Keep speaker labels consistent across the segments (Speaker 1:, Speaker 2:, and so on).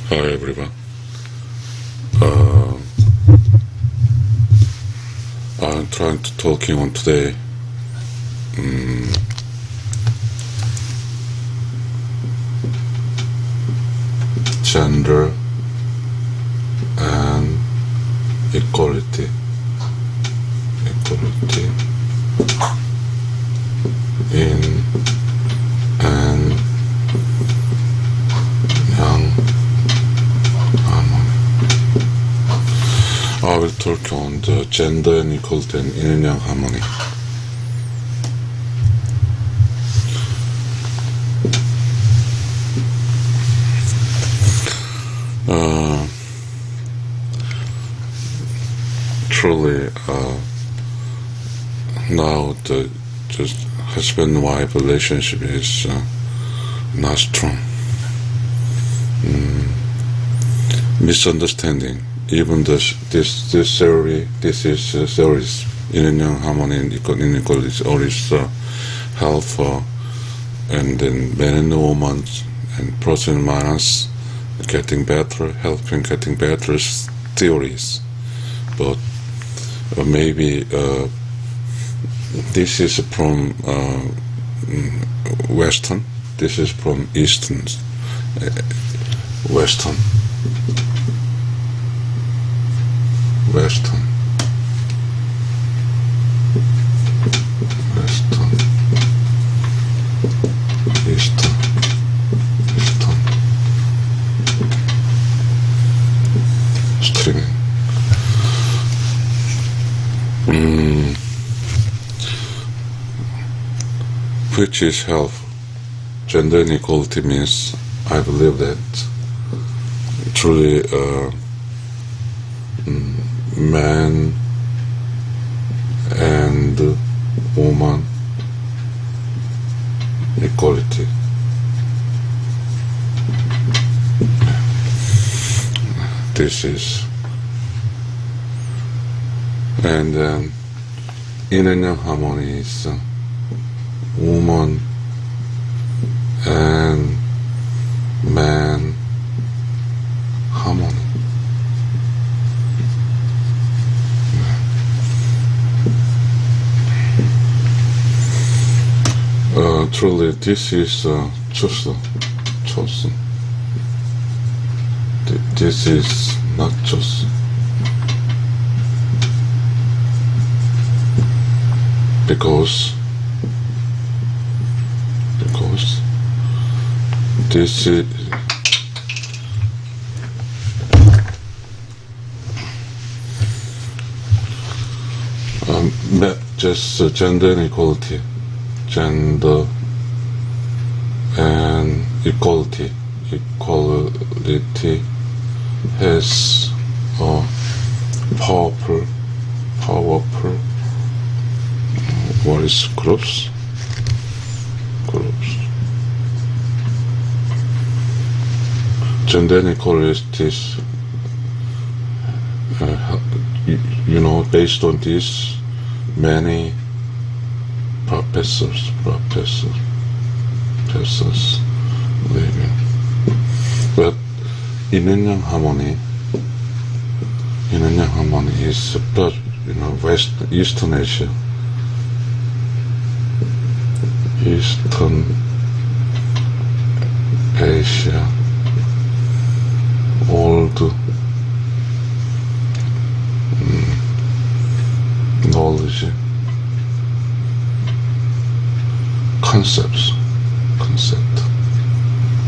Speaker 1: Hi everyone. I'm trying to talking on today. Gender and equality. In and young harmony. I will talk on the gender and equality and yin and yang harmony. Truly, now the just husband-wife relationship is not strong. Misunderstanding. Even this theory, theories yin and yang harmony and inequality is always helpful, and then men and women and plus and minus getting better, helping getting better theories, but maybe this is from Western, this is from Eastern, Western. Eastern. Streaming. Which is health. Gender inequality means, I believe that truly man and woman equality. This is, and then yin and yang harmony is woman and man harmony. Truly, this is chosen. This is not chosen. Because this is just gender inequality. Gender and equality has powerful what is groups. Gender inequality is based on this many professors living. But yin and yang harmony is Eastern Asia. Old knowledge,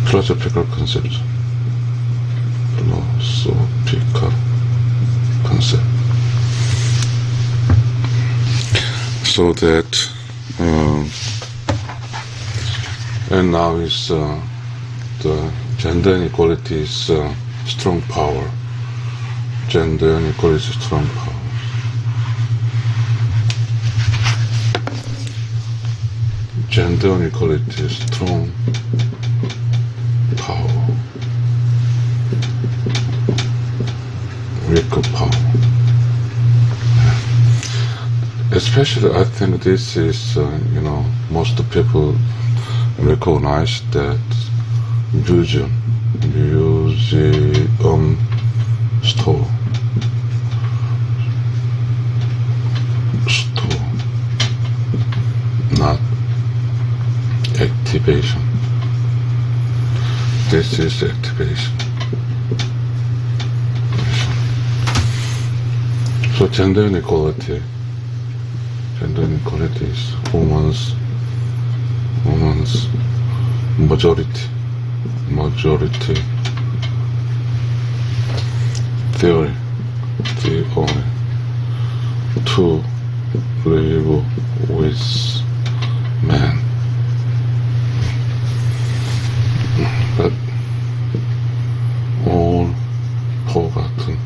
Speaker 1: philosophical concept. So that, and now is the gender inequality is strong power. Gender inequality is strong power. Gender inequality is strong power. Weak power. Especially, I think this is, most people recognize that music museum store, not activation. This is activation. So gender inequality. Gender inequality is woman's majority theory to live with men. But all forgotten.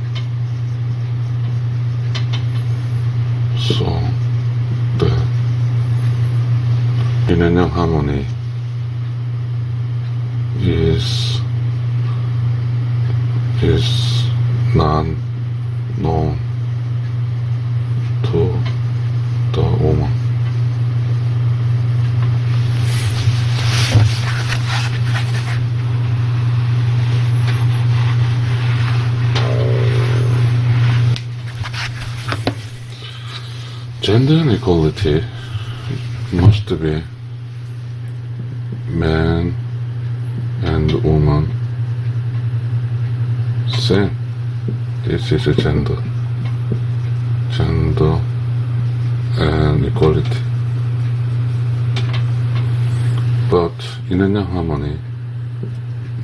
Speaker 1: So the 인연형 harmony is not known to the woman. Gender inequality must be man and woman same. This is a gender and equality. But in a harmony,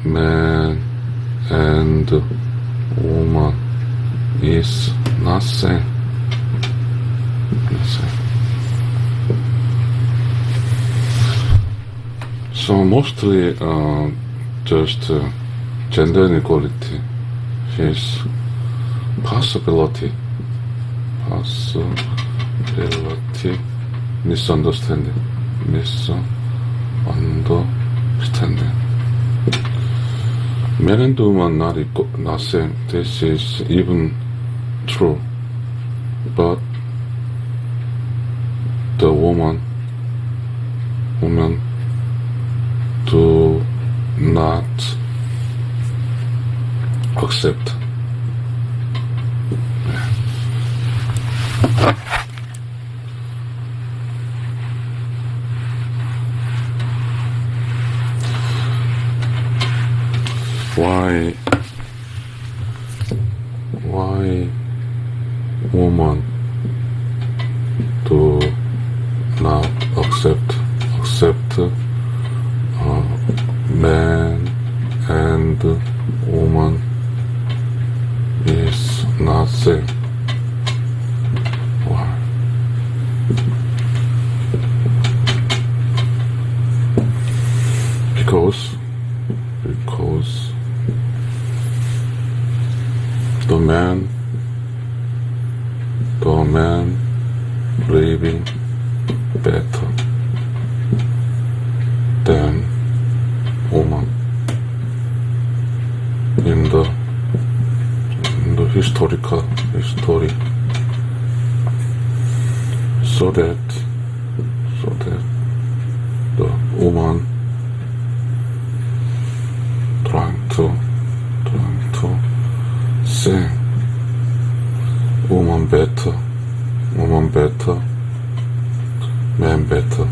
Speaker 1: man and woman is not same. So mostly just gender inequality is possibility, misunderstanding. Men and women not same. This is even true, but the woman do not accept. Why woman do not accept man and woman is not same. Why? Because the man living better than woman in the history, so that the woman trying to say woman better, man better.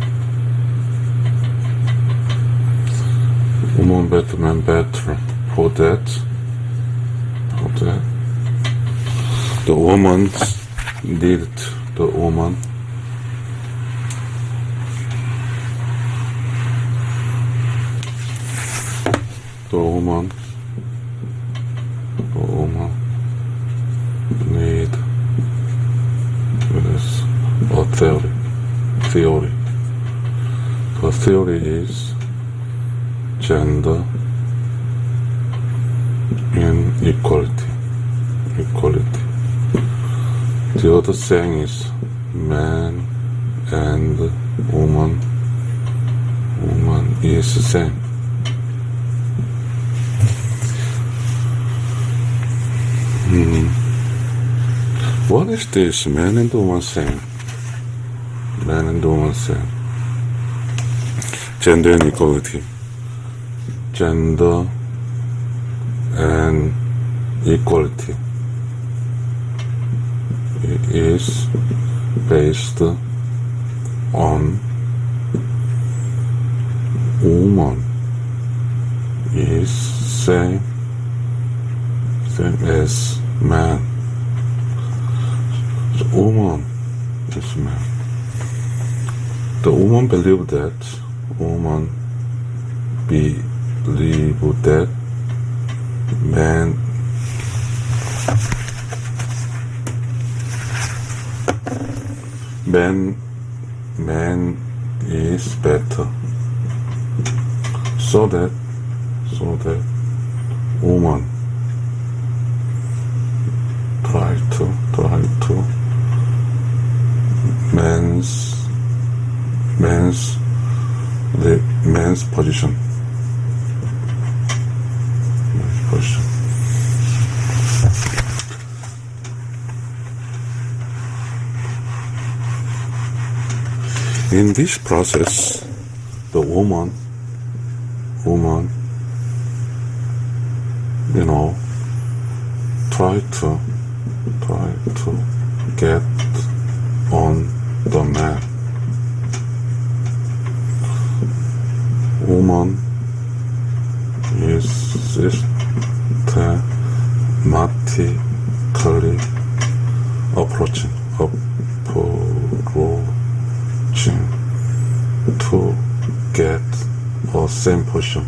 Speaker 1: Woman better, man better. For that, the woman needed the woman. The woman need this a theory. The theory is gender inequality. The other saying is man and woman is the same. What is this man and woman same? Gender inequality. Gender and equality. It is based on woman is same as man. So woman is man. The woman believe that man man is better. So that woman try to man's position. In this process, the woman, try to get on the man. Woman is systematically approaching to get a same position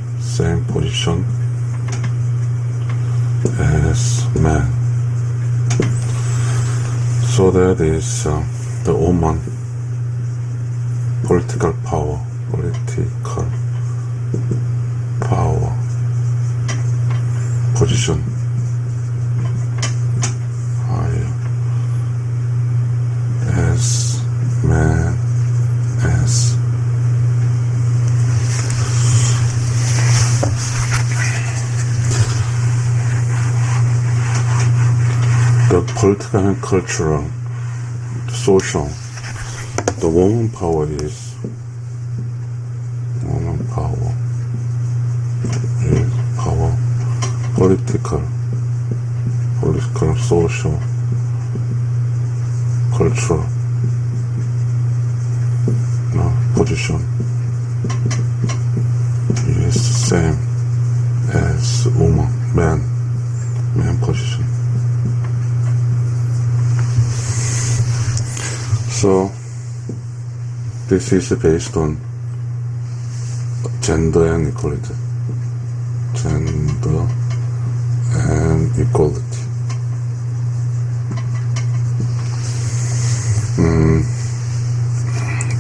Speaker 1: as man. So that is the woman political power position higher as man as the political and cultural, social. The woman power is power, political, social, cultural position is the same as man position. So this is based on gender and equality.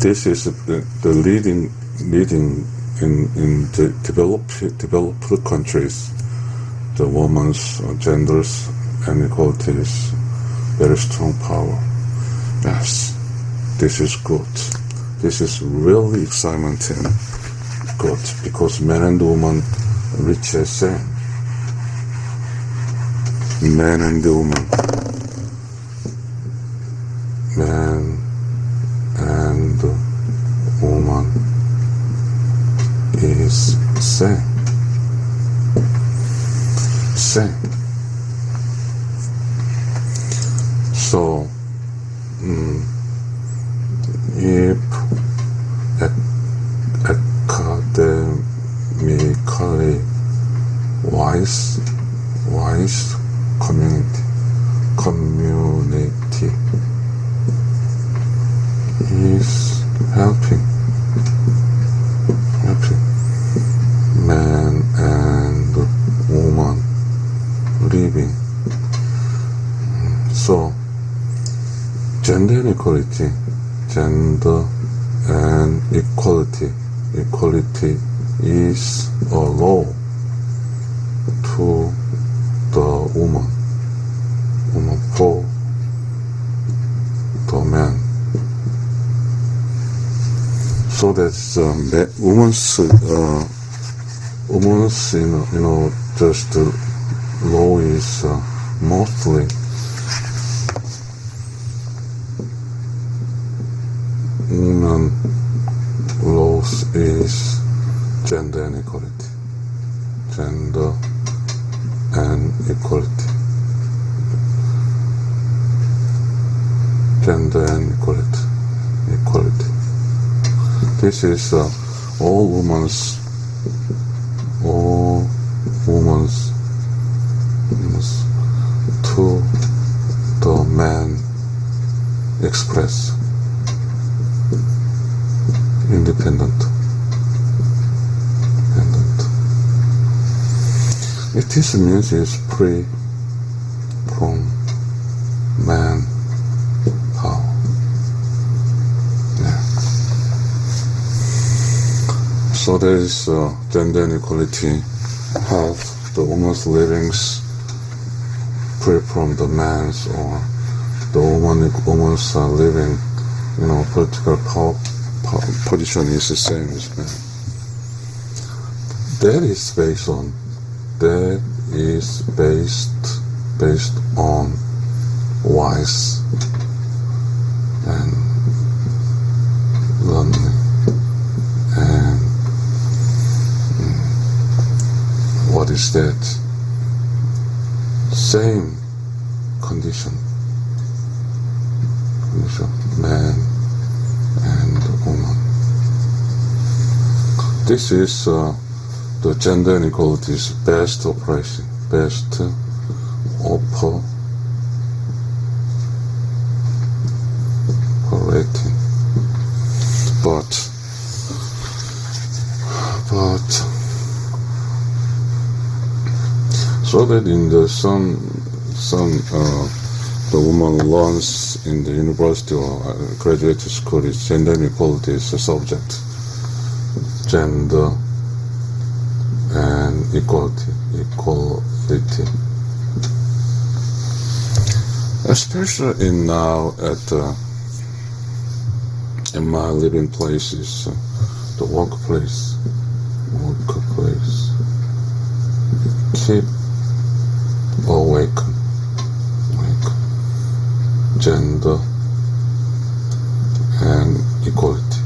Speaker 1: This is the leading in the developed countries. The woman's genders and equality is very strong power. Yes, this is good. This is really excitement and good because man and woman reach the same. Man and woman. Man and woman is same. So if academically wise community is helping man and woman living. So gender and equality is a law to the woman for the man. So that's woman's just law is mostly woman laws is gender inequality, gender equality. Gender and equality. This is all women's to the man express independent. It is means is free from man power. Yeah. So there is gender inequality, have the woman's livings free from the man's, or the woman's living, political power position is the same as man. That is based on wise and learning and what is that same condition, man and woman. This is the gender inequality's best operating. But so that in the some the woman learns in the university or graduate school is gender inequality is a subject. Gender and equality. Especially in now in my living place is the workplace. Keep awake. Gender and equality.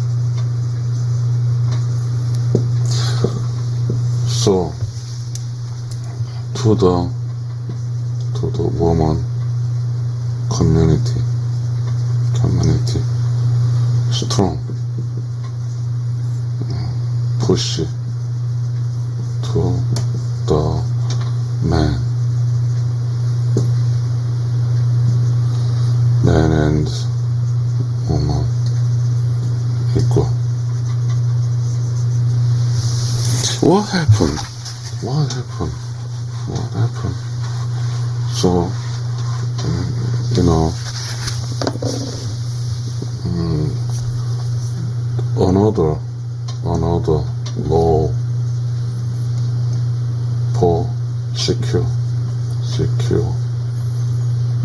Speaker 1: So to the woman community strong push to the man and woman equal. What happened? So, another law for secure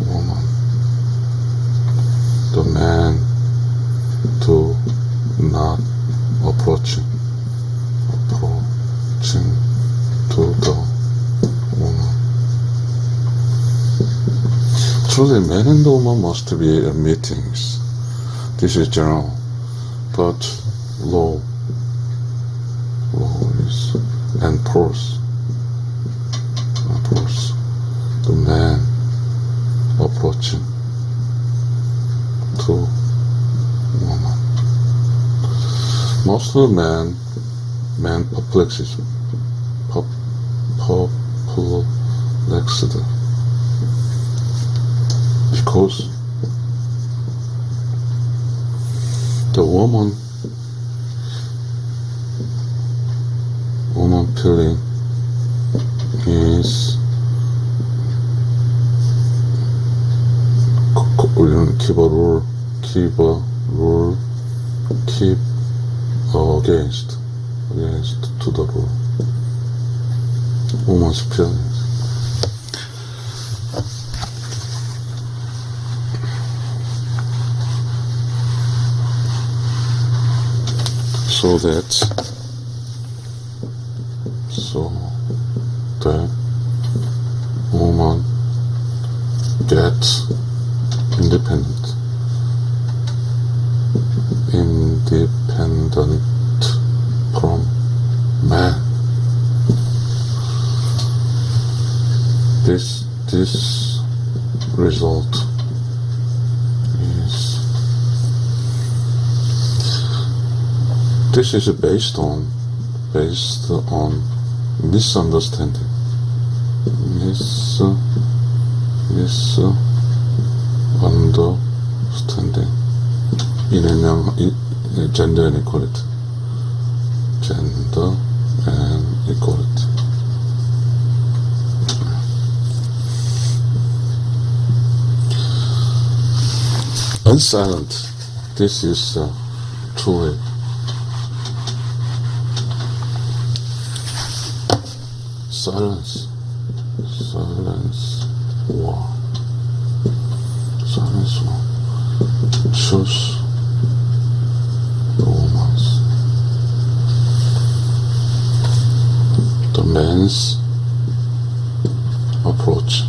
Speaker 1: woman. The man to not approaching to the woman. Truly, man and the woman must be at meetings. This is general, but law is enforce the man approaching to woman. Most of the man perplexes because the woman feeling is keep against to the rule. Woman's feelings. So that woman gets independent from man. this result is based on misunderstanding. Misunderstanding in gender inequality. Gender and equality. Unsilent. This is truly silence. Silence war. Silence war. Choose the woman's. The man's approach.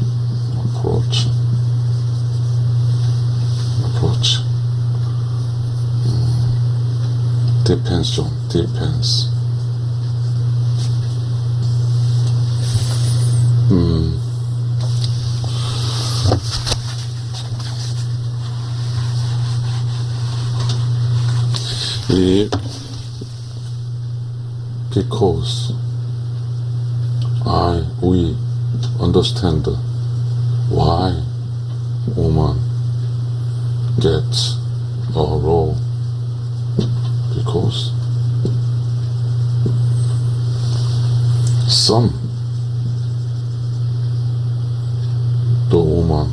Speaker 1: Depends. Because we understand why woman gets a role, because the woman,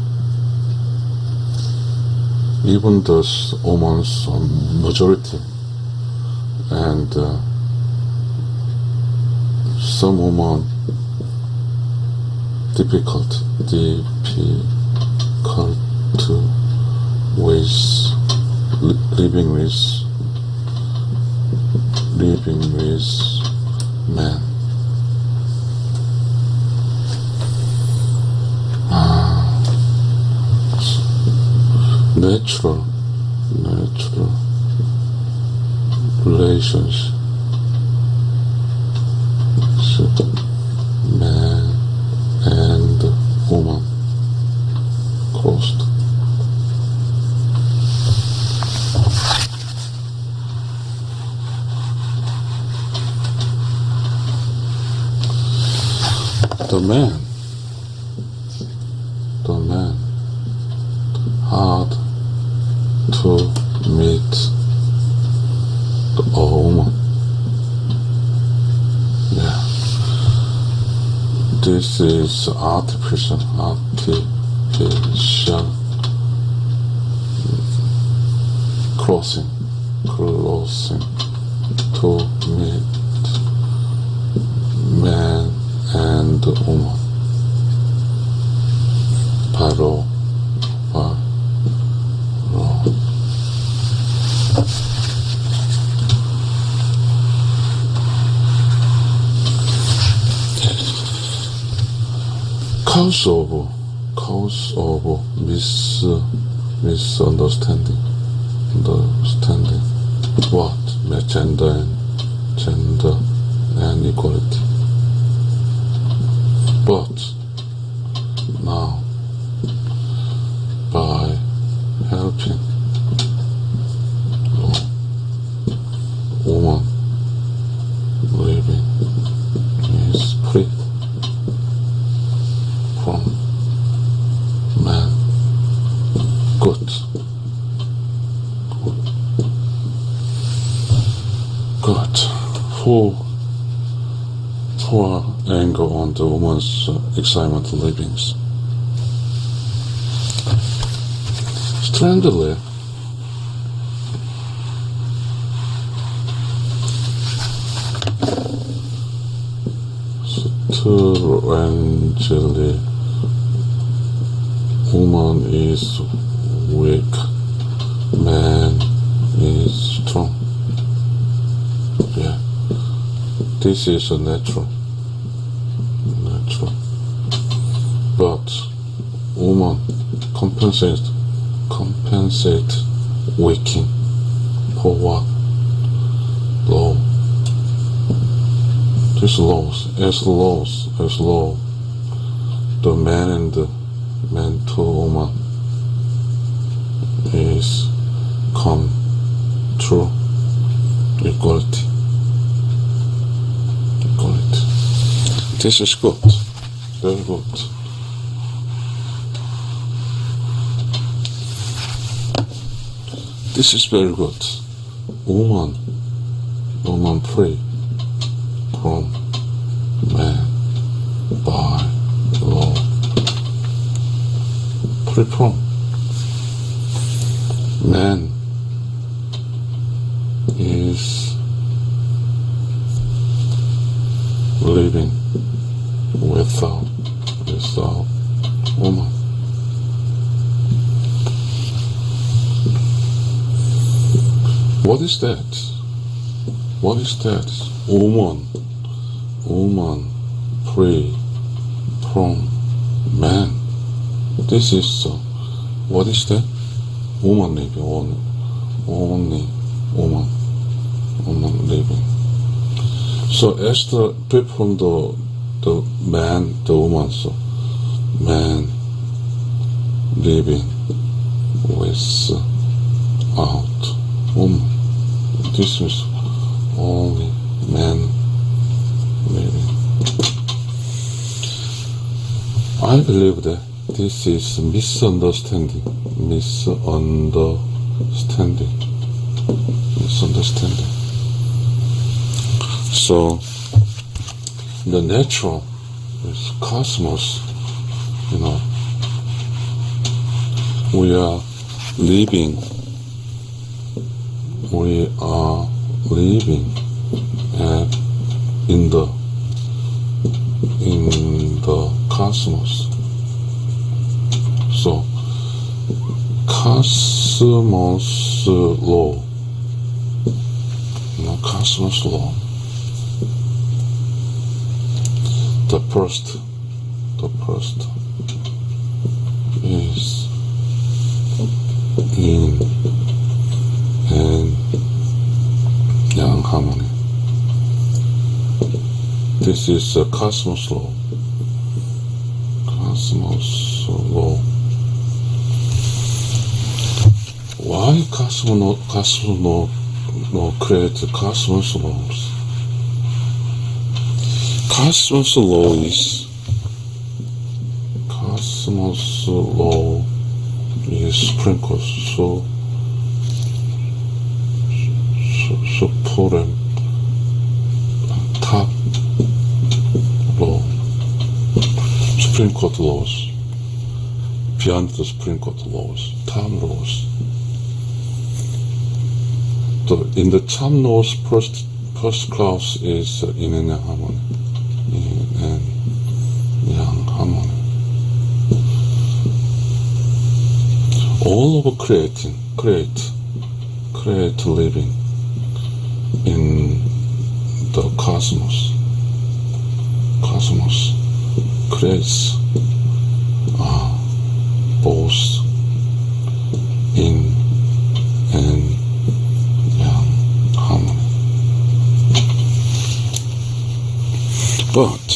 Speaker 1: even the woman's majority, and some women difficult with living with men. Natural relations, man and woman crossed. The man had to meet a woman. Yeah. This is artificial crossing to meet man and woman. 바로. Cause of misunderstanding. What? Gender and equality. But now, by helping woman living is free from man. Good. For anger on the woman's excitement livings. Strangely, woman is weak, man is strong. Yeah, this is a natural. But woman compensate waking for what? Law. This law the man and the man to woman is come true equality. This is good, very good. This is very good. Woman free from man by law. Free from man is living without woman. What is that? What is that? Woman free from man. This is what is that? Woman living, only woman living. So as the people from the man, the woman, so man living without woman. This is only man living. I believe that this is misunderstanding. So the natural is cosmos, we are living in the cosmos. So cosmos law, cosmos law. The first is yin and yang harmony. This is a cosmos law. Why cosmos law create cosmos laws? Cosmos law is sprinkled so important top law, sprinkled laws, beyond the sprinkled laws, top laws. In the top laws, first clause is yin and yang harmony. Yin and yang harmony. All of create living in the cosmos. Cosmos creates both yin and yang harmony. But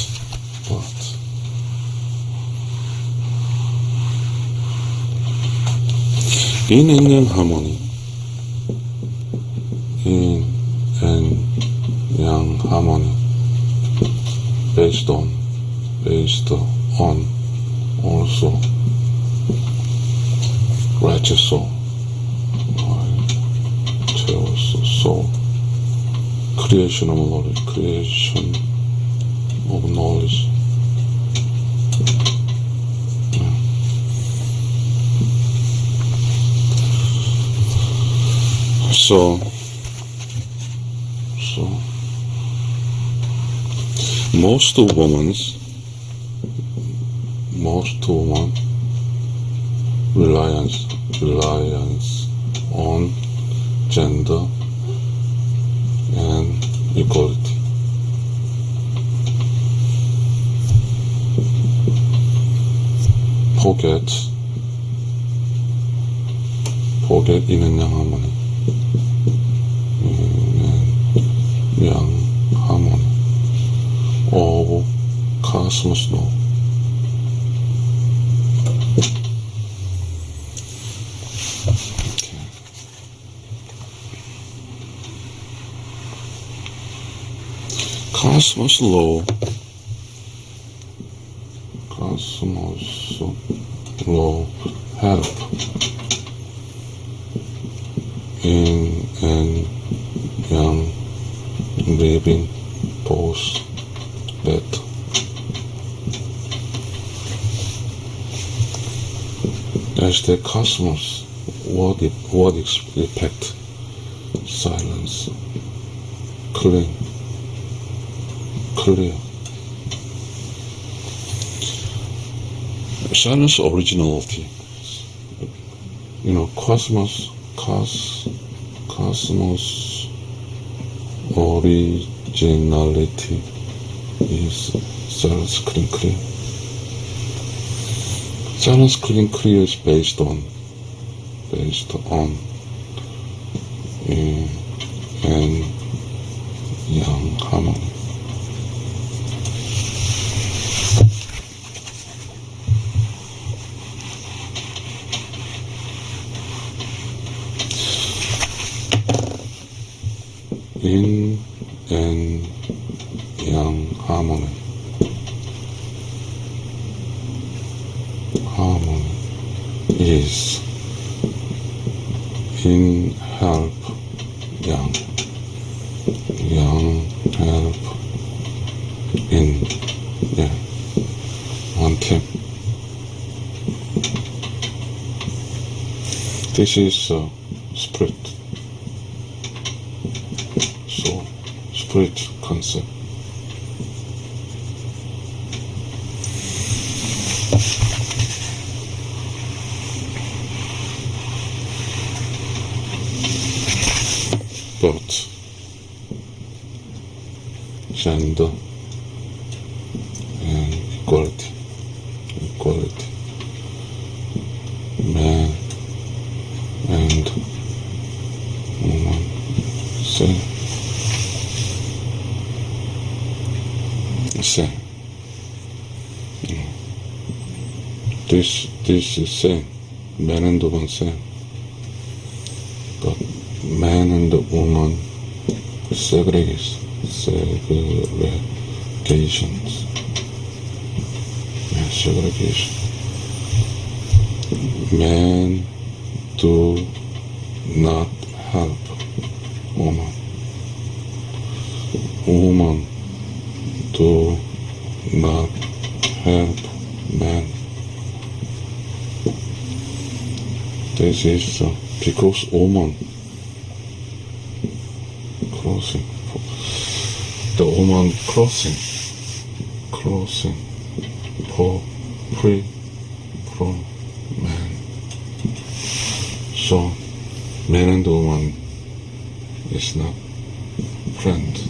Speaker 1: yin and yang harmony, yin and yang harmony, based on also righteous soul, creation of knowledge. So most women reliance on gender and equality. Forget yin and yang harmony. Yang harmony. All cosmos law Cosmos law. Cosmos law help in and young living post that as the cosmos what impact silence clear silence originality, cosmos originality is silence clear. Silence clear is based on and young harmony. Yin and yang harmony. Harmony is yin help yang, yang help yin. Yeah, one team. This is spirit. So, spirit concept. But gender and equality, man and woman, same. This is same, man and woman same, but man and woman segregations. Segregation. Men do not help woman. Woman do not help man. This is because woman crossing. The woman crossing free from man. So man and woman is not friend.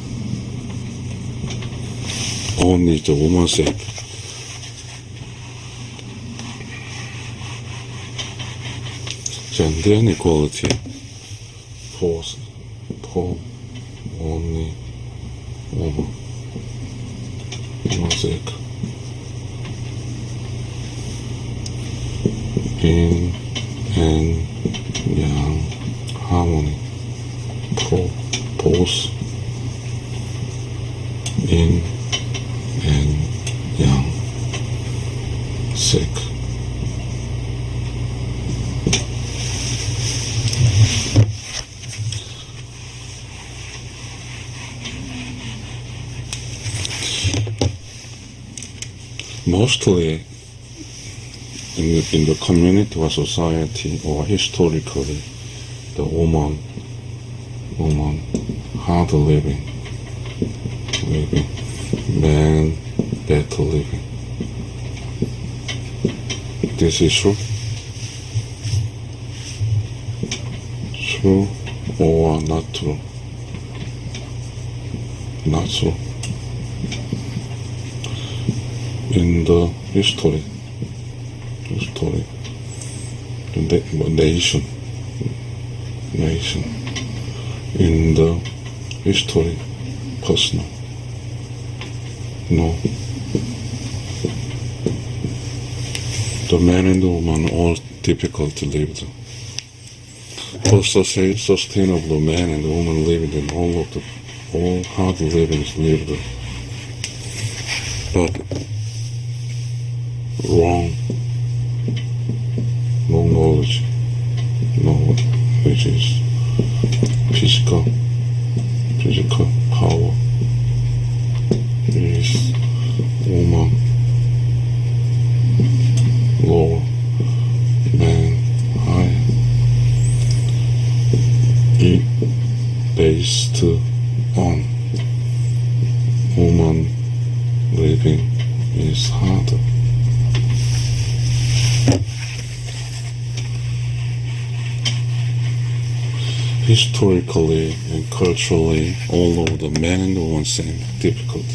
Speaker 1: Only the woman's sake. Gender inequality for only woman's sake. Yin and yang harmony. Both yin and yang sake. Mostly in the community or society or historically, the woman hard living, man better living. This is true. True or not true? Not true. In the history, the nation, in the history, personal, no. The man and the woman all difficult lived. Also sustainable man and woman lived in all hard livings lived. But wrong no knowledge which is physical power is woman lower, man higher. It based on woman living is harder. Historically and culturally, all over the man and the woman same difficult.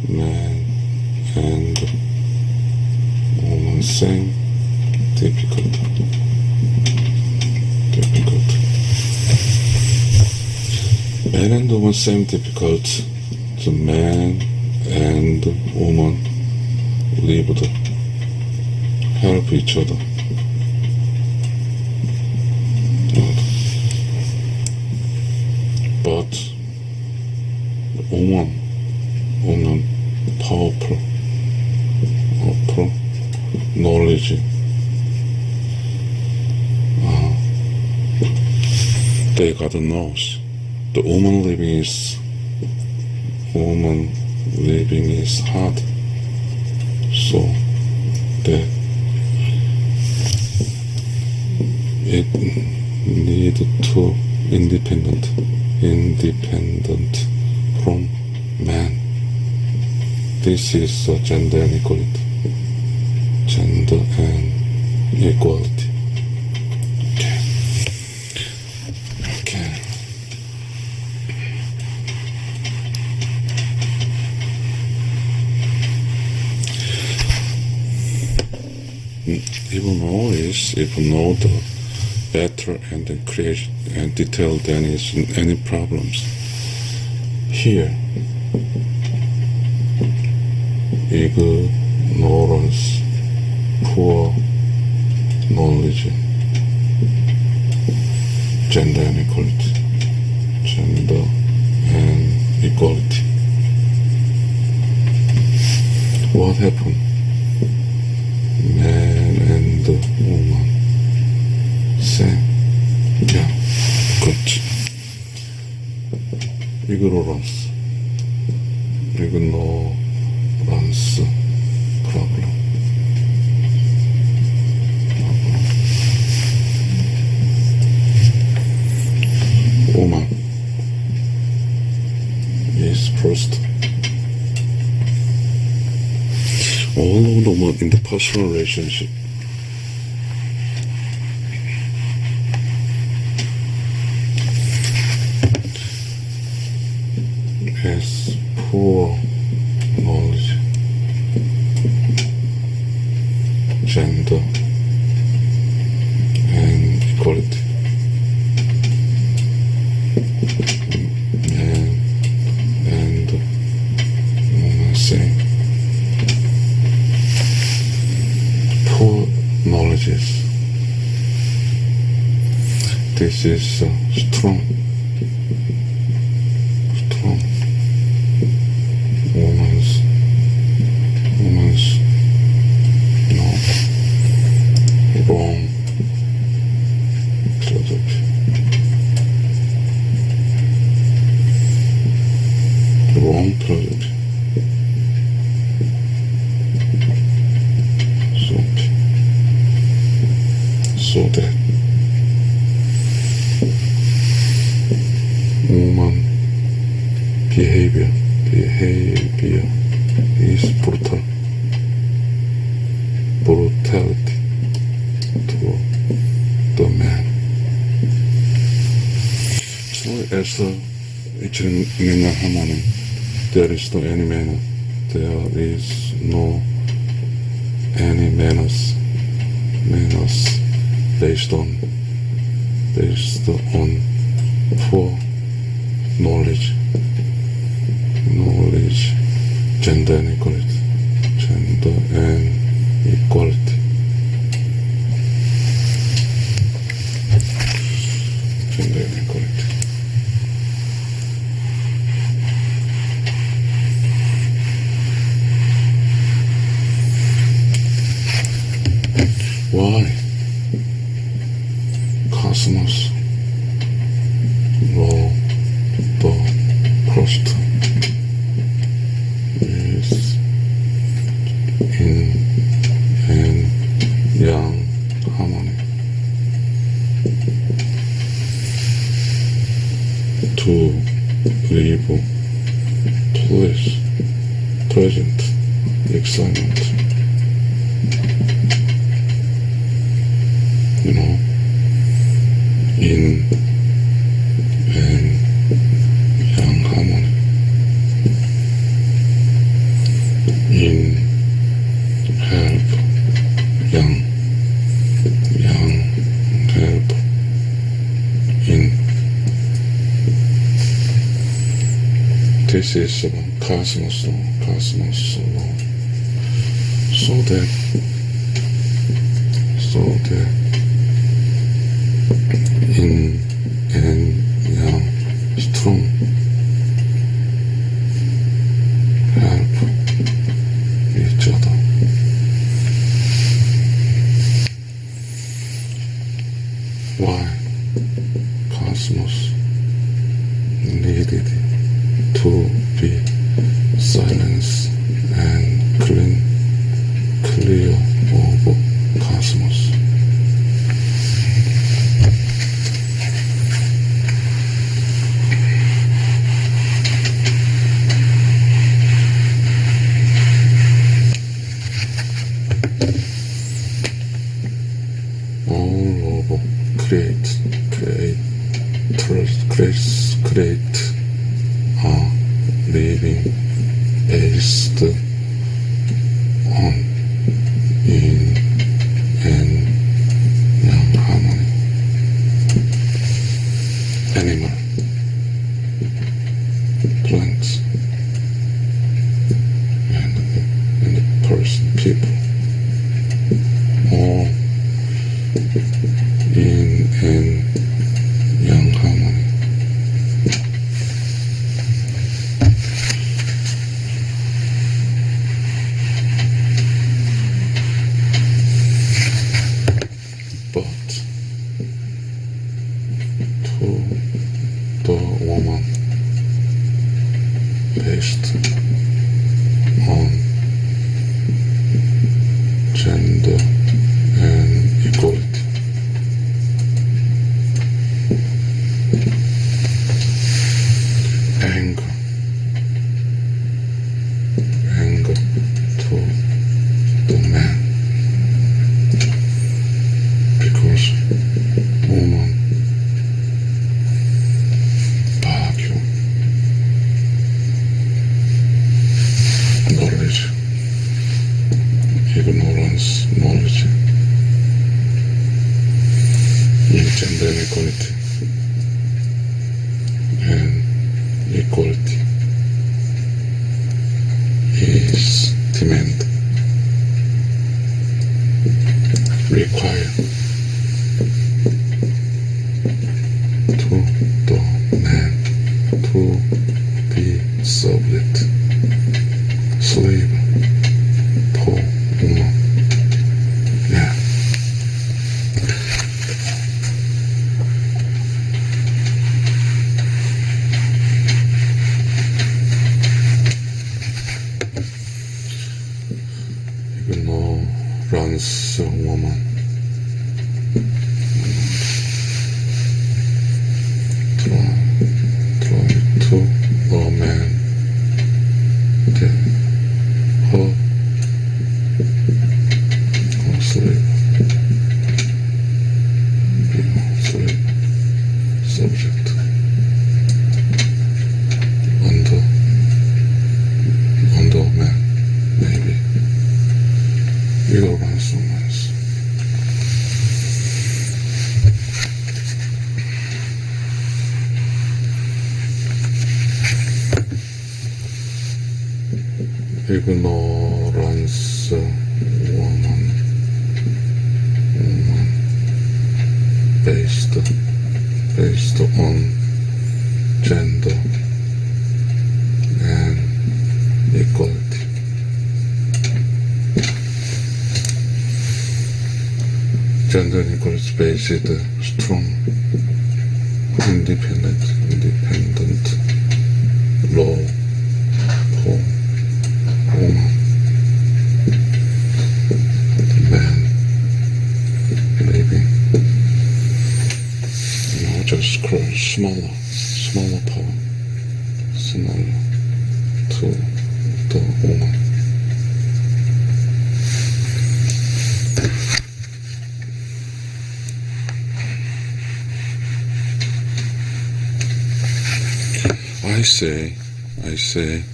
Speaker 1: Man and woman same difficult. Man and woman same difficult. The man and woman lived, help each other. But woman powerful knowledge. They got knows. The woman living is hard. So that it need to independent from man. This is gender inequality. Gender and equality. Okay. Even know the better and create and detailed than is any problems. Here, ignorance, poor knowledge, gender inequality, gender and equality. What happened? Man and woman same. Yeah, good. Ignorance problem. Woman is first. All of the women in the personal relationship. Has poor knowledge, gender and equality. Man and woman same. Poor knowledges. This is strong. Woman's no wrong philosophy. Wrong philosophy. So that woman behavior is brutality to the man. So as each in harmony, there is no any manner, there is no any manners based on poor knowledge, gender inequality, gender and equality. Why cosmos roll the crust is in and yang harmony to live present excitement, you know, in and yang harmony, in help yang help in. This is cosmos law, so that in and yang strong help each other. Why cosmos needed to be silence and clear of cosmos. All of create are living based on yin and yang harmony. Animal, plants, and person, people, all yin and yang harmony. But to the woman based on gender and equality, anger to the man, because woman argue knowledge, ignorance, knowledge in gender inequality and equality is demand, require to the man to be subject, slave to woman. Yeah. Ignorance woman. Try to the man that her slave, subject under man, maybe ignorance woman. Ignorance woman based on gender and equality. gender inequality based, strong, independent law for woman, man living, just smaller power, smaller to the woman. I say,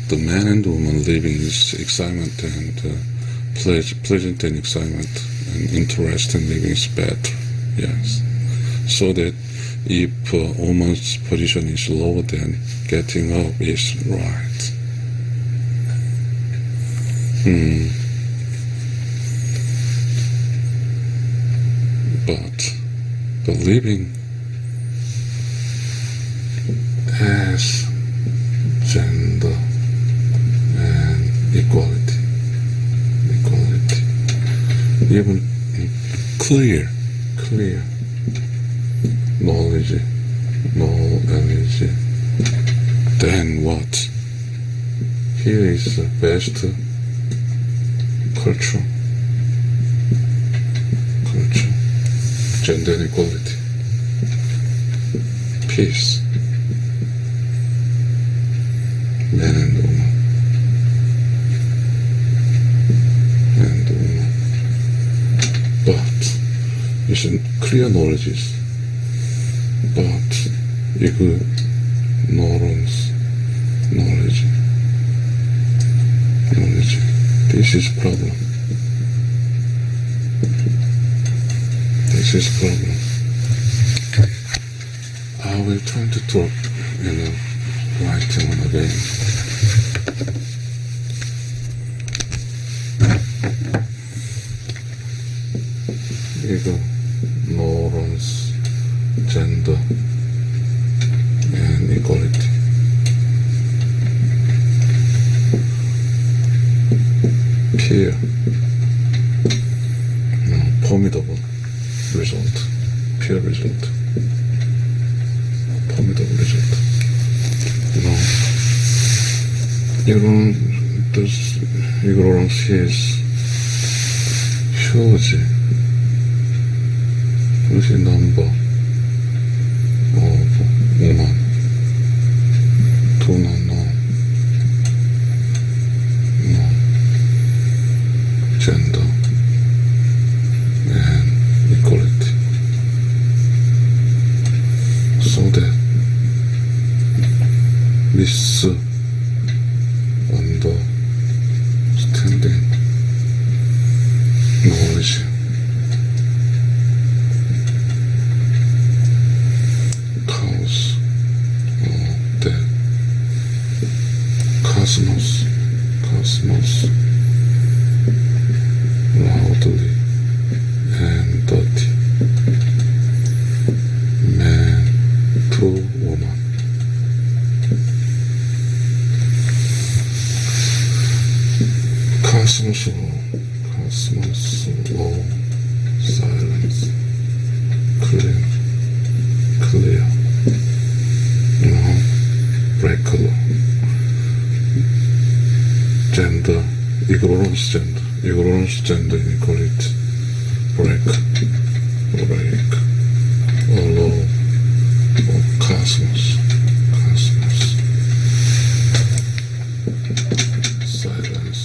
Speaker 1: the man and woman living is excitement and pleasant and excitement and interest in living is better. Yes. So that if a woman's position is low, then getting up is right. But the living has gender and equality, even clear knowledge, then what? Here is the best culture, gender equality, peace, man and woman, but it's clear knowledges, but ignorance, knowledge, this is problem. I will try to talk writing one again. Ignorance, gender, and equality. Peer, formidable result. Peer result. Formidable result. Ignorance is huge number of women do not know gender and equality, so that misunderstanding knowledge cause the cosmos loudly and dirty, man to woman. Cosmos low, silence, clear, break law, gender, ignorance, gender inequality, break a law of cosmos, silence,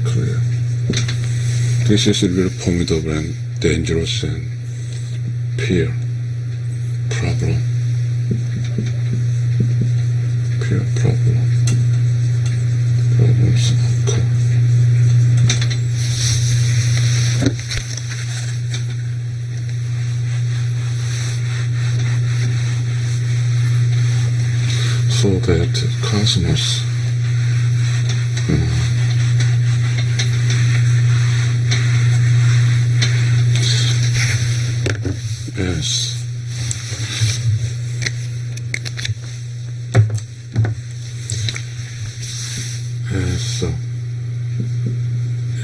Speaker 1: clear. This is very formidable and dangerous and peer problems occur. So that cosmos as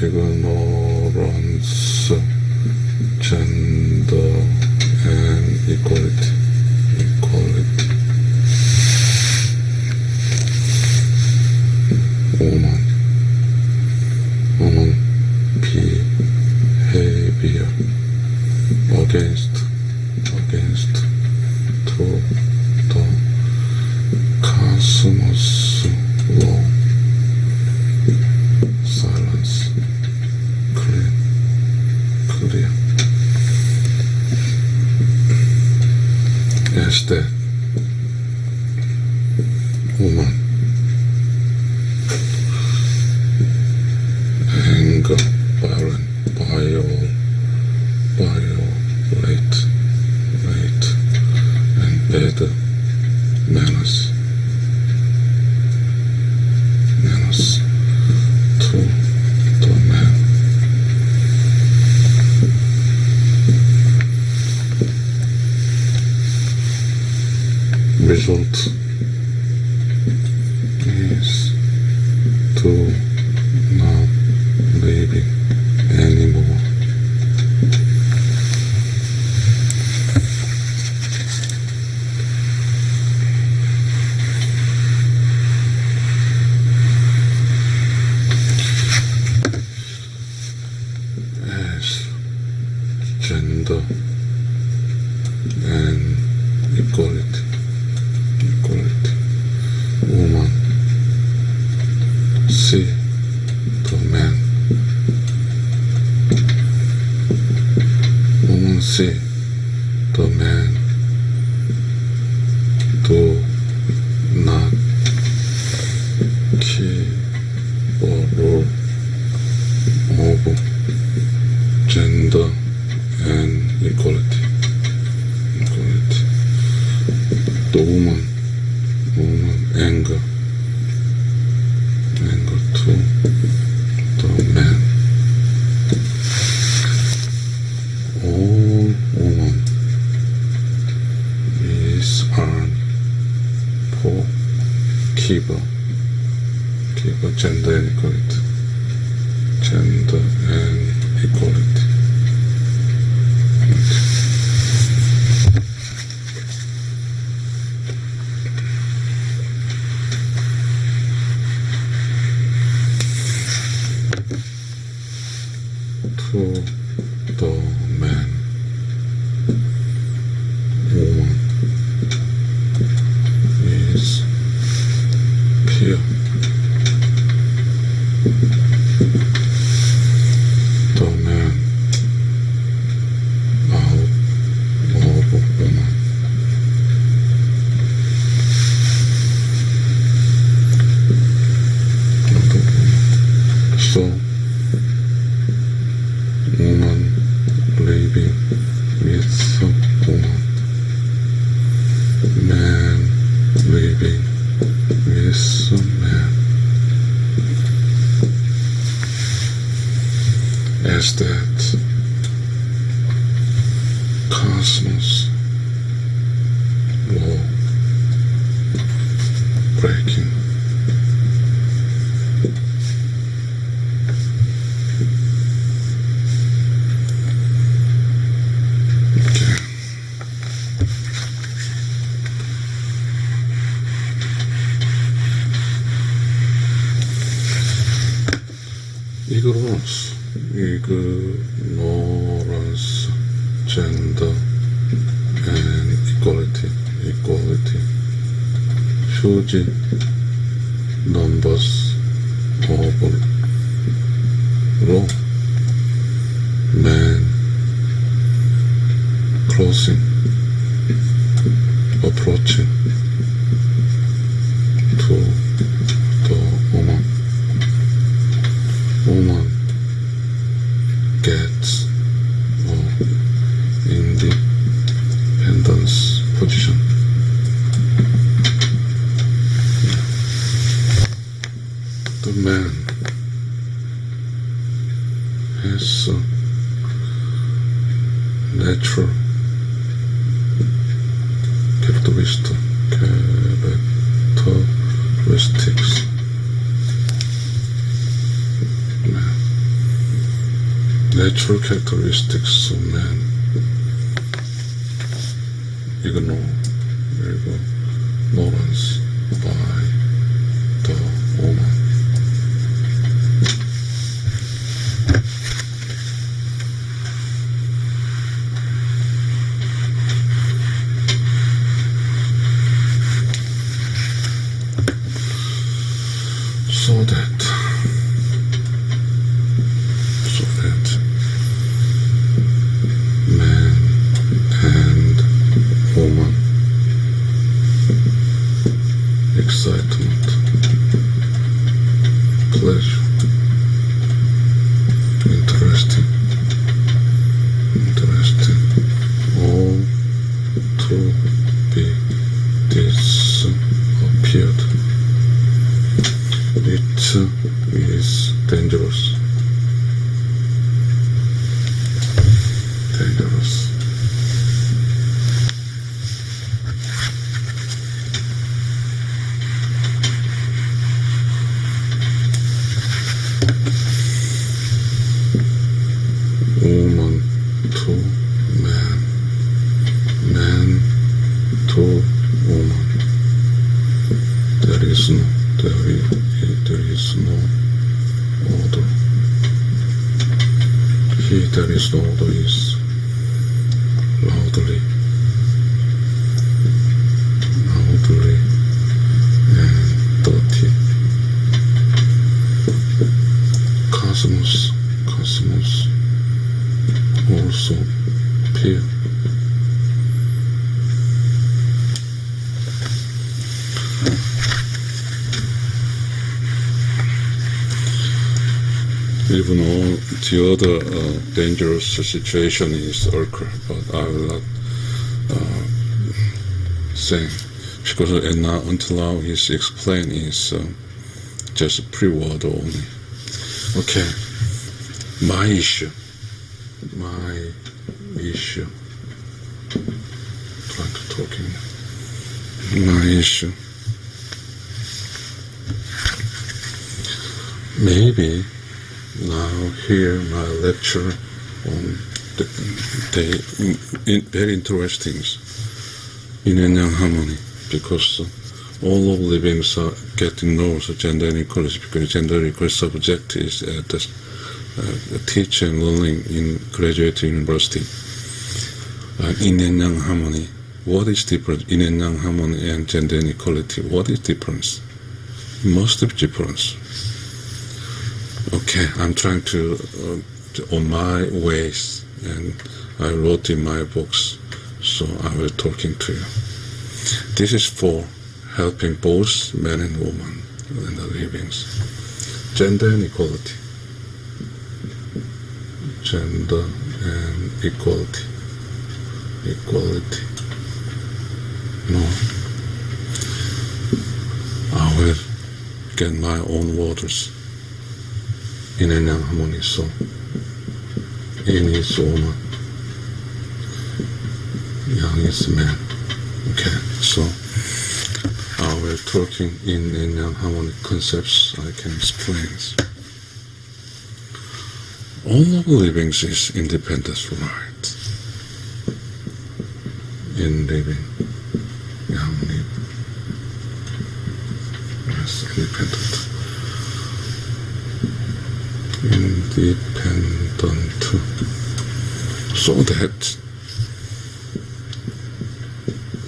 Speaker 1: ignorance ignorance, gender, and equality. Woman behavior against to the cosmos law. Silence, clear. As that woman anger, violate, and bad manners to the man. Result is to not living anymore. As gender and equality. Woman see the man. Woman see the man. Do not keep or rule over gender and equality. The woman anger to the man. All woman is armed for keeper gender and equality. To the man, woman is pure. The man out of woman. So woman living with a woman, man living with a man. As that cosmos law breaking. Ignorance, gender, and equality. Huge numbers of law, man approaching to the woman. Woman gets independence position. The man has natural characteristics. natural characteristics of man. Ignorance by the woman. So that man and woman, excitement, pleasure, interesting, all to be disappeared. It is dangerous. Woman to man, man to woman. There is no order. There is no order is loudly and dirty. Cosmos also pure. Even all the other dangerous situation is occur, but I will not say, because until now his explain is just a pre-word only. Okay, my issue. Try to talking. My issue. Maybe now hear my lecture on the very interesting yin and yang harmony, because all of livings are getting knows gender inequality, because gender equality subject is the teaching and learning in graduate university. Yin and yang harmony. What is different? Yin and yang harmony and gender inequality. What is difference? Most of difference. Okay, I'm trying to on my ways, and I wrote in my books, so I will talking to you. This is for helping both men and women in the livings. Gender and equality. Gender and equality. No. I will get my own waters. Yin and yang harmony, so yin is woman, yang is man. Okay, so I will talking yin and yang harmony concepts I can explain. All of livings is independent right. In living, harmony is independent. So that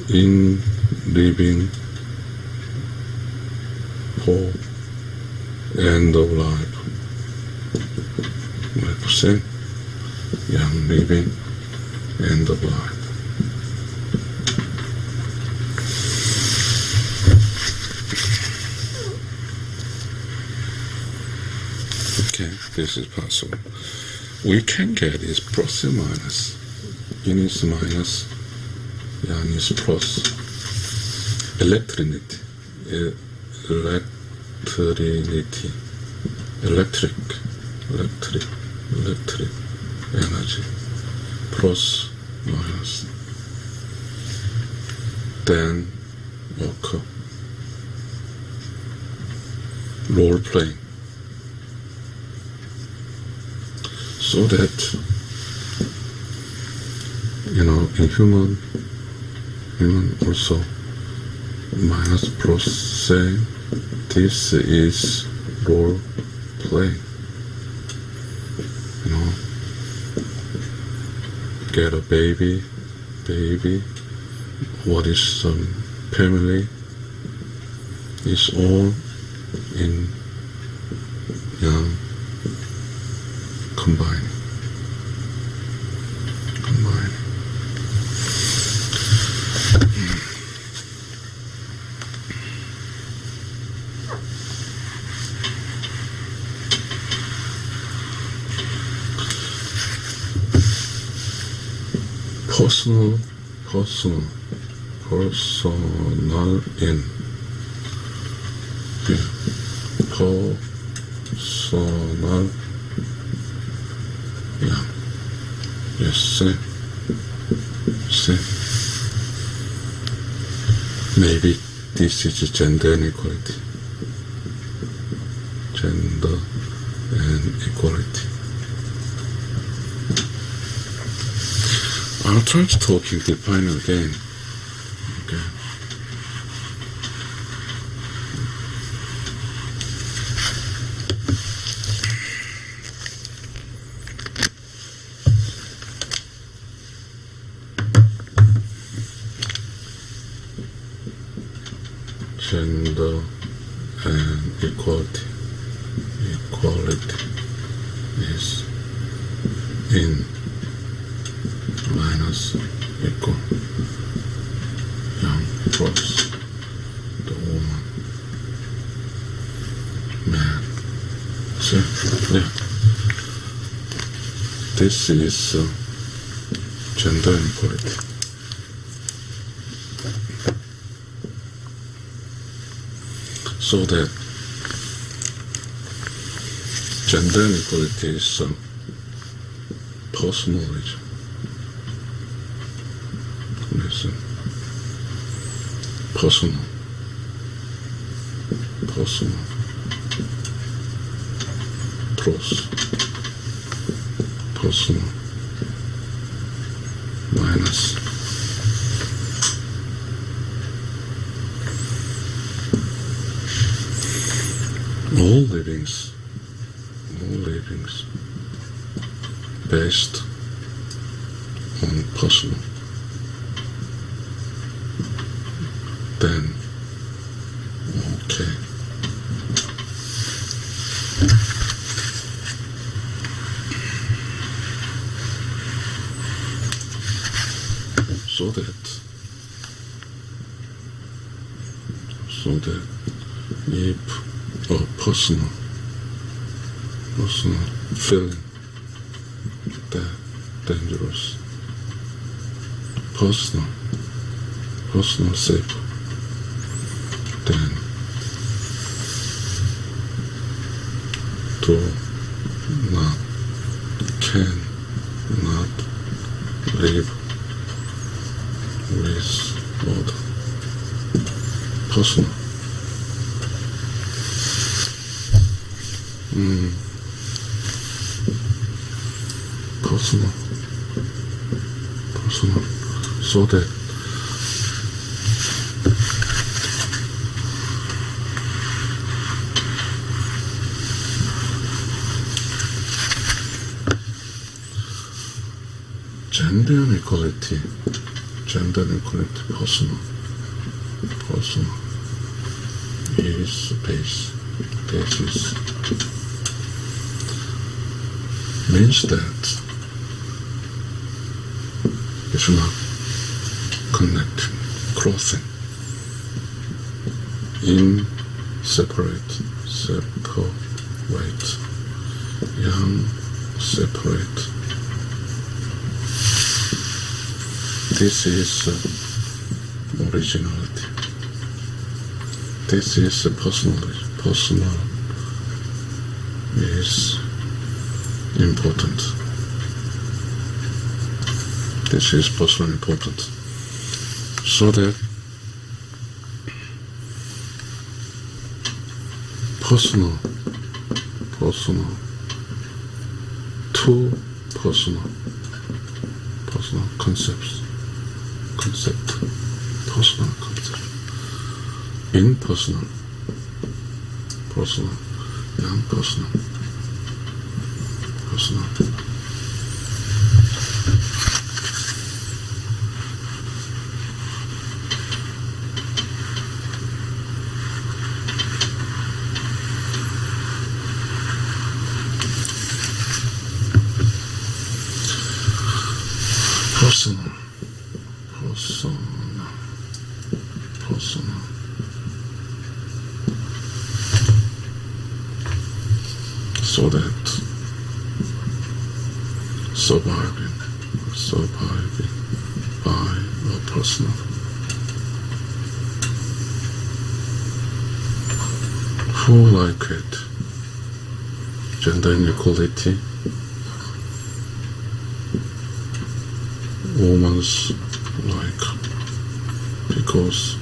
Speaker 1: in living for end of life, represent young living end of life. Okay, this is possible. We can get is plus and minus. Yin is minus, yang is plus. Electric energy, plus, minus. Then occur. Role playing. so that, in human also minus plus saying this is role play. Get a baby, what is some family, is all in combine. Personal in. Personal. Yeah. Yes, see. Maybe this is gender inequality. Gender and equality. I'll try to talk in define again. Okay. Gender and equality. Equality is in minus equal young plus the woman man. So yeah, this is gender inequality. So that gender inequality is personalism. Listen. Personal. Plus. Personal. Minus. All livings based on personal. Then, okay. So that if a personal feeling that dangerous, personal safe, then cannot live with other personal. Personal, so that gender inequality, personal is base. Basis means that it's not connecting, crossing in separate, young, separate. This is originality. This is personal is important. This is personal important. So that personal to Two personal concepts, personal concept, impersonal, personal, and personal. Personal. So that surviving by a personal. Who like it? Gender inequality. Women's like, because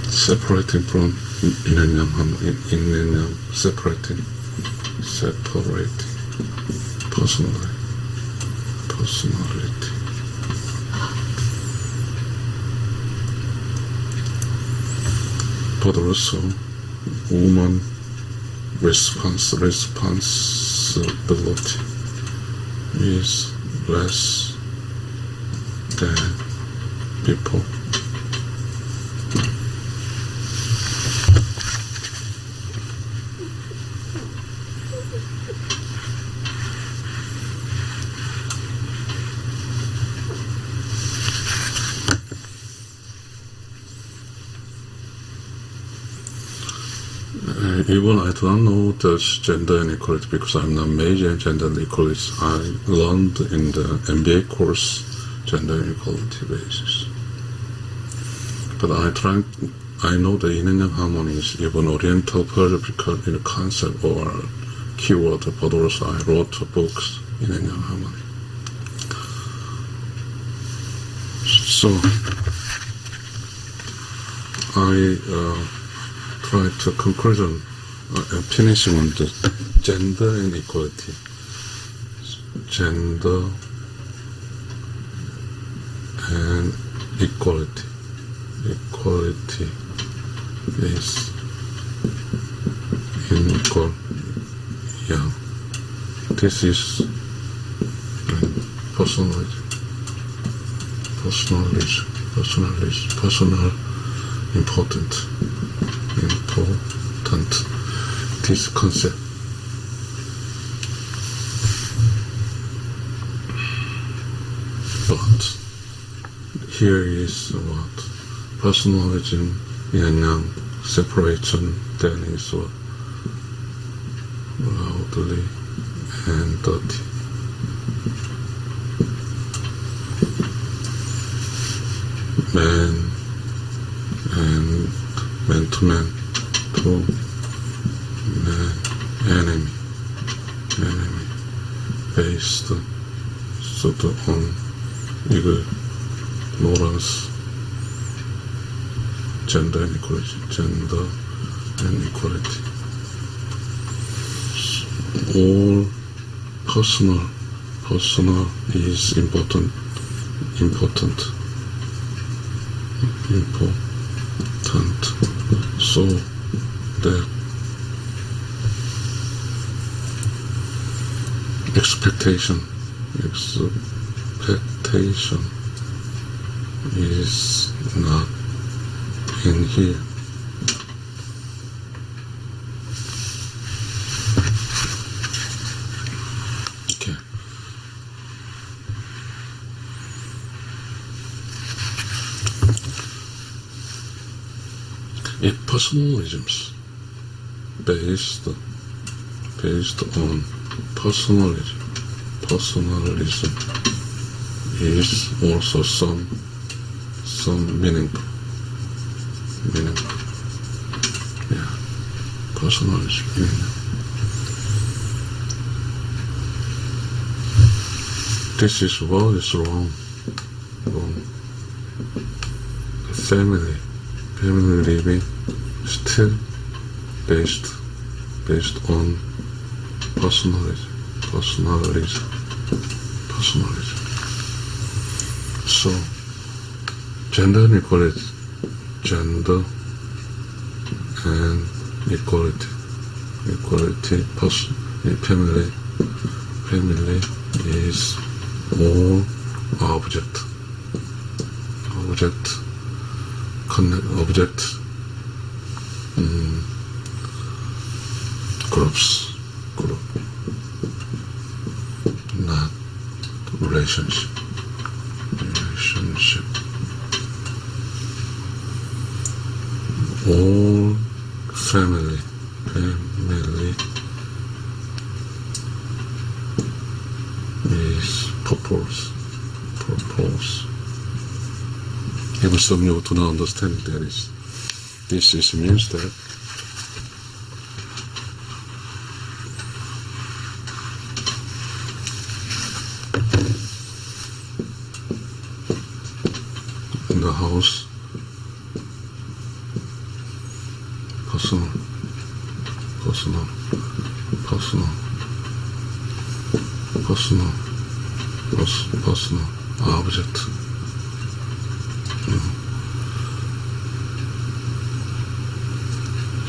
Speaker 1: separating from separating personality. But also woman responsibility is less than people. Even I don't know the gender inequality because I'm not major in gender inequality. I learned in the MBA course gender inequality basis. But I know the yin and yang harmony is even Oriental pedagogical in the concept or keyword, but also I wrote books yin and yang harmony. So I try to conclusion finishing on the gender inequality. Gender and equality. Equality is equal. Yeah. This is personalism. Personal important. This concept. But here is what personalism in a separation, then is what loudly and dirty. Man to man, to man, enemy, based sort of on ignorance, gender inequality. All personal is important. So the expectation is not in here. Okay. If personalisms based on personalism is also some meaningful. Yeah, personalism. This is what is wrong. Family living still based based on personalism. So, gender inequality, gender and equality, family is all object, group, not relationship. All family is purpose. Even some you do not understand that is. This means that in the house, personal object.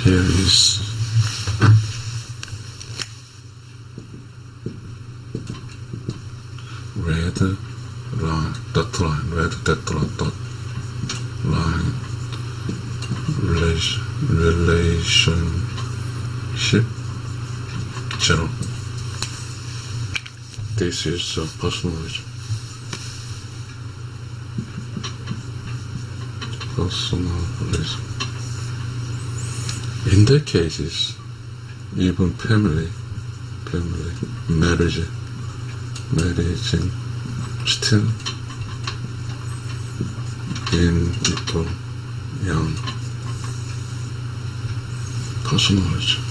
Speaker 1: Here is red line, dot line, relationship 0. This is personalism. In that cases, even family, marriage still in equal young personalism.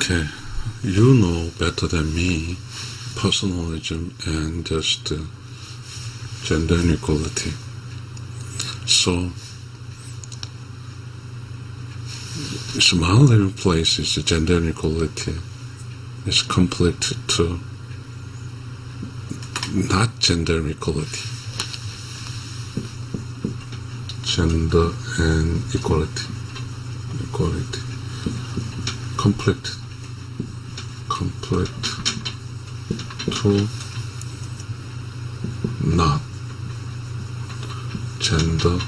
Speaker 1: Okay, you know better than me personalism and just gender inequality. So, small living places, gender inequality is complete to not gender equality, gender and equality, complete to not gender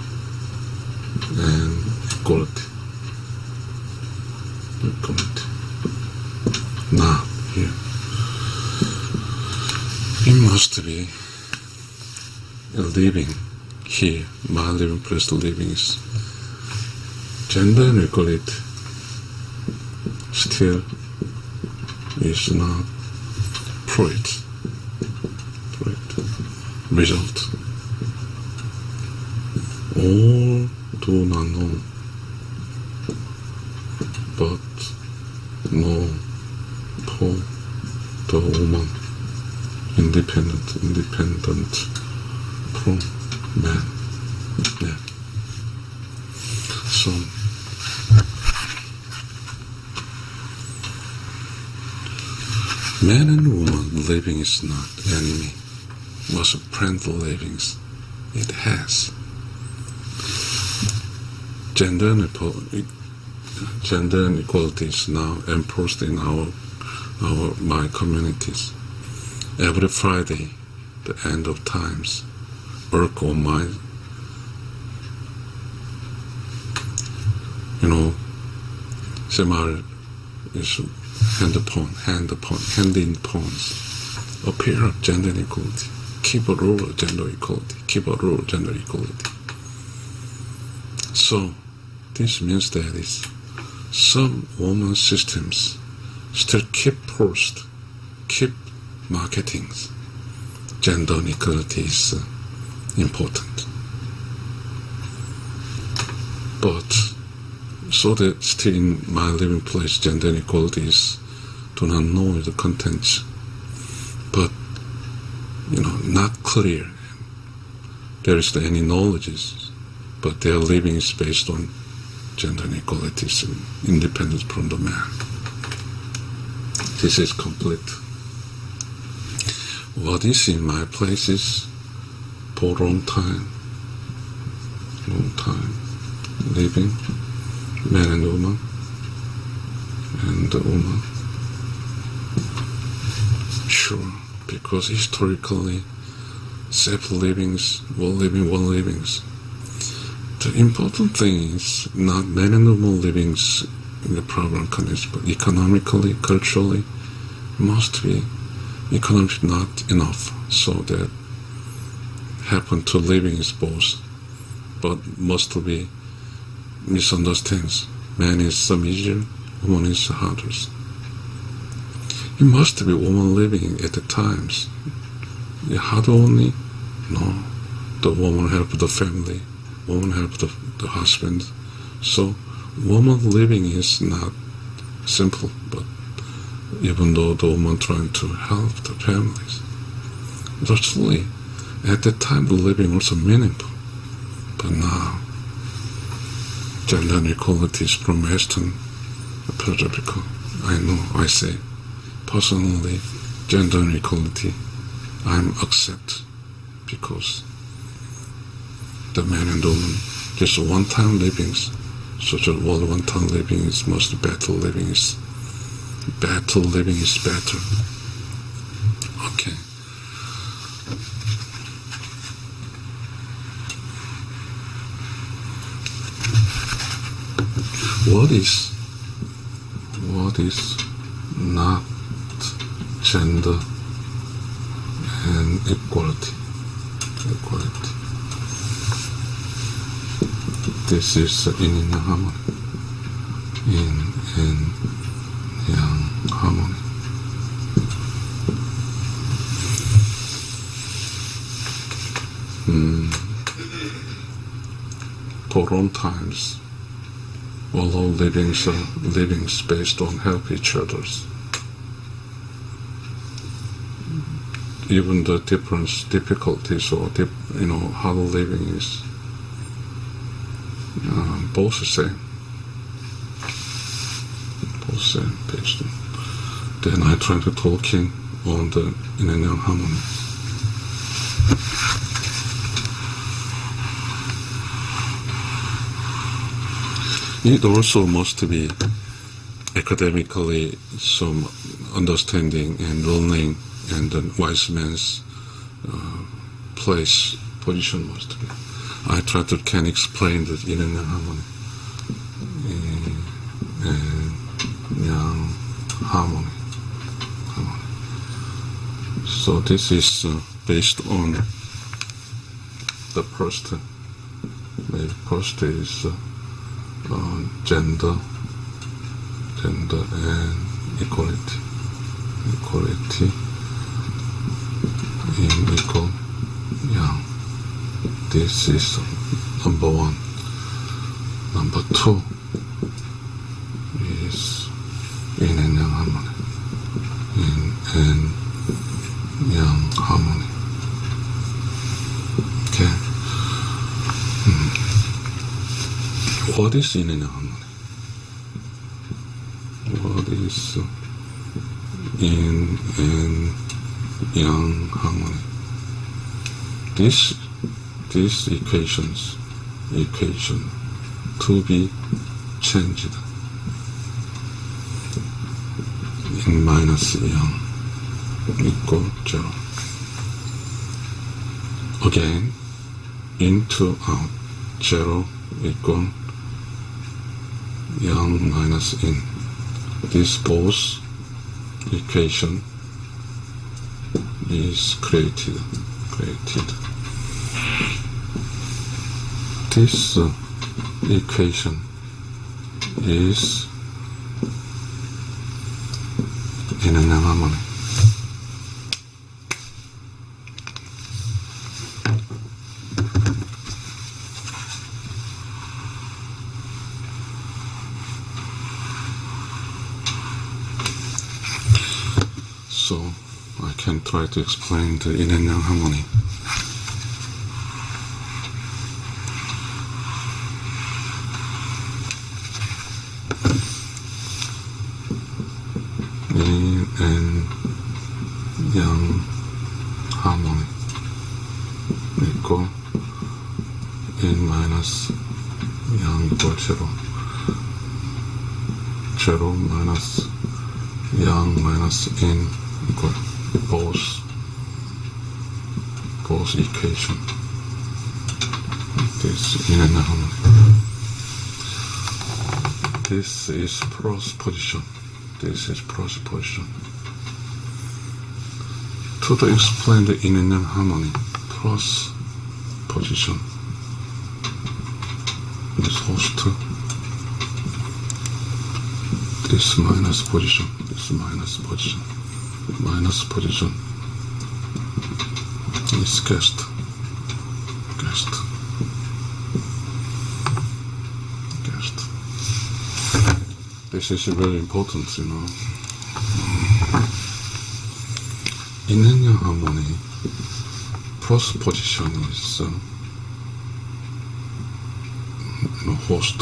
Speaker 1: and equality, not here. It must be a living here. My living place, living is gender inequality still is not proved result. All do not know, but know for the woman independent from man. Yeah. So man and woman living is not enemy. Was a friendly livings. It has gender inequality is now enforced in my communities. Every Friday, the end of times, work on my, seminar is hand-in pawns, appear of gender inequality, keep a rule of gender equality, So, this means that some woman systems still keep marketing gender inequality is important. But so that still in my living place, gender inequalities do not know the contents, but not clear. There is any knowledge, but their living is based on gender inequalities and independence from the man. This is complete. What is in my place is for a long time living, man and woman, and the woman. Sure, because historically, separate livings, one livings. The important thing is not man and woman livings in the program countries, but economically, culturally, must be economically not enough, so that happen to living is both, but must be misunderstands. Man is some easier, woman is harder. It must be woman living at the times. Hard only? No. The woman help the family, woman help the husband. So woman living is not simple, but even though the woman trying to help the families, actually at that time the living also meaningful. But now gender inequality is from Western Puerto. I say personally gender inequality I'm accept, because the man and woman just one-time livings, such a world one-time living is most better living is better. Okay. What is not gender and equality? This is yin and yang harmony. Yin and yang harmony. For long times, although livings based on help each others, even the difficulties or how the living is both the same. Based on. Then I try to talking on the yin and yang harmony. It also must be academically some understanding and learning, and the wise man's position must be. I try to can explain the yin and yang harmony. Yang harmony. So this is based on the first. Maybe first is gender and equality in equal yang. This is number one. Number two is yin and yang harmony. Yin and yang harmony. Okay. What is yin and yang harmony? What is yin and yang harmony? This equation to be changed in minus yang equal 0. Again, into out 0 equal yang minus in. This both equation is created. This equation is in an harmony. can try to explain the yin and yang harmony. Yin and yang harmony equal yin minus yang equal 0. 0 minus yang minus yin equal both equation. This yin and yang harmony. This is cross position. This is cross position. To explain the yin and yang harmony, cross position is host. This minus position, this minus position, minus position is guest. This is very important, you know. Yin and yang harmony, cross position is host,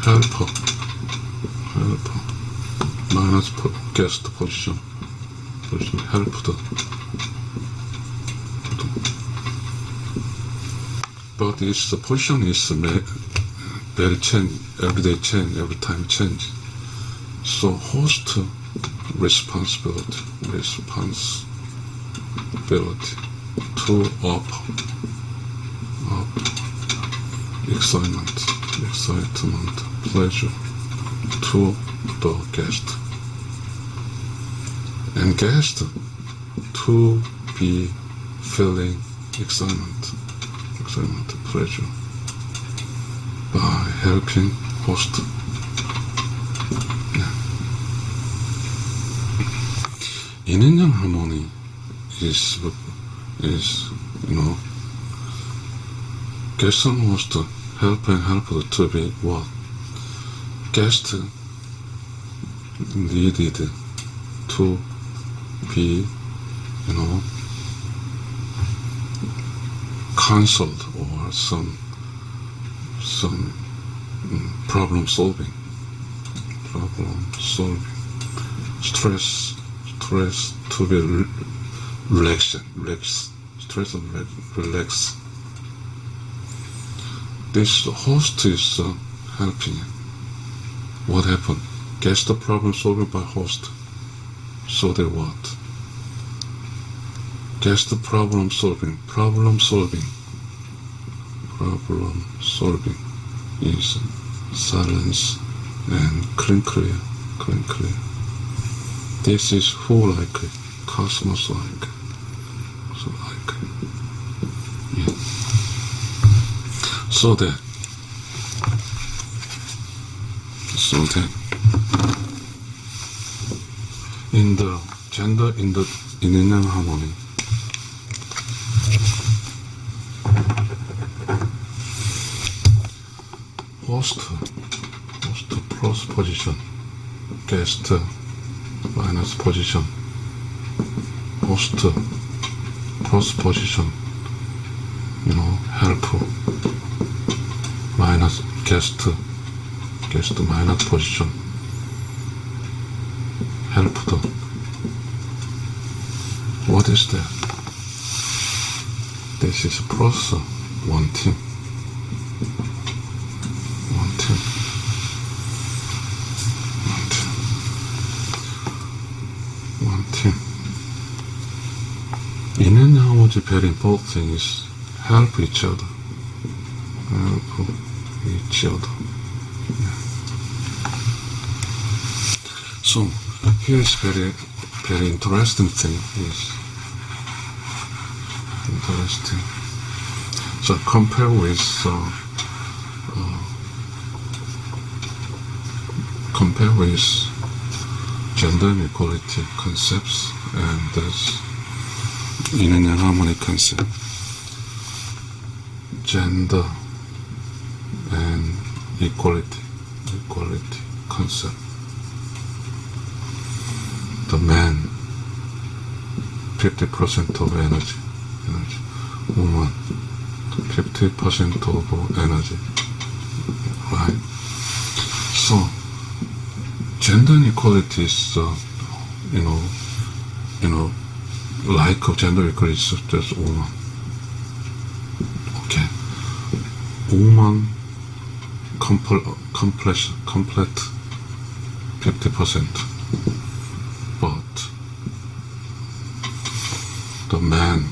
Speaker 1: helper, minus guest position, helped. But its position is very change, everyday change, every time change. So host responsibility to up, excitement, pleasure to the guest, and guest to be feeling excitement, pleasure by helping host. Yin and yang harmony is you know, guest and host help and helped to be what? Guest needed to be, you know, counseled or some problem solving, stress to be relax, stress and relax. This host is helping. What happened? Guess the problem solving by host. So they what? Guess the problem solving is silence and clear. This is who like it, cosmos like, so like, yeah. So that in the gender, in yin and yang harmony, host cross position, guest minus position, host cross position, you know, help minus guest minus position, helped. What is that? This is plus one team. Yin and yang harmony, very important thing is help each other. Yeah. So here is very interesting thing is So compare with gender inequality concepts and this yin and yang harmony concept. Gender and equality concept. the man 50% of energy, woman 50% of energy, right? So gender inequality is like of gender equality is just woman. Okay, woman complete 50%, but the man,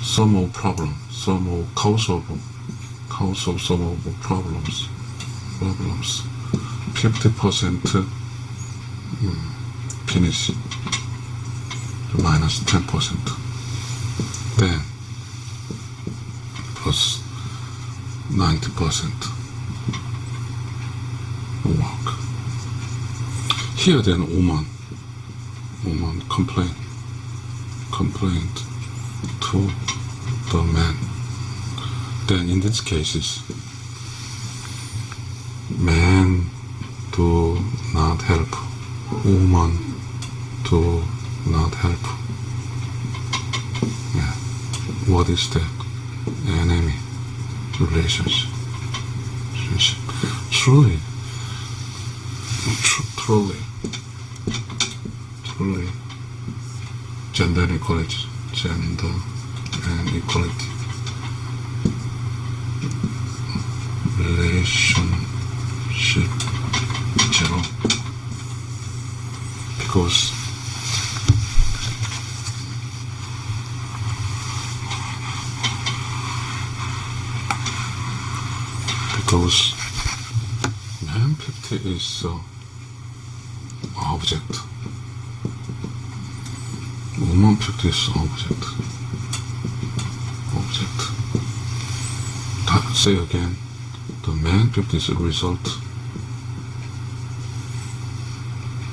Speaker 1: some of problem, some of cause of some of the problems, 50% finish, minus 10%, then plus 90% work. Here then woman complained to the man. Then in these cases, man do not help, woman do not help. Yeah. What is that? Enemy relationship. Truly, gender inequality, gender and equality, relationship zero, because man 50 is object, woman 50 is object. Say again, the man 50 is a result,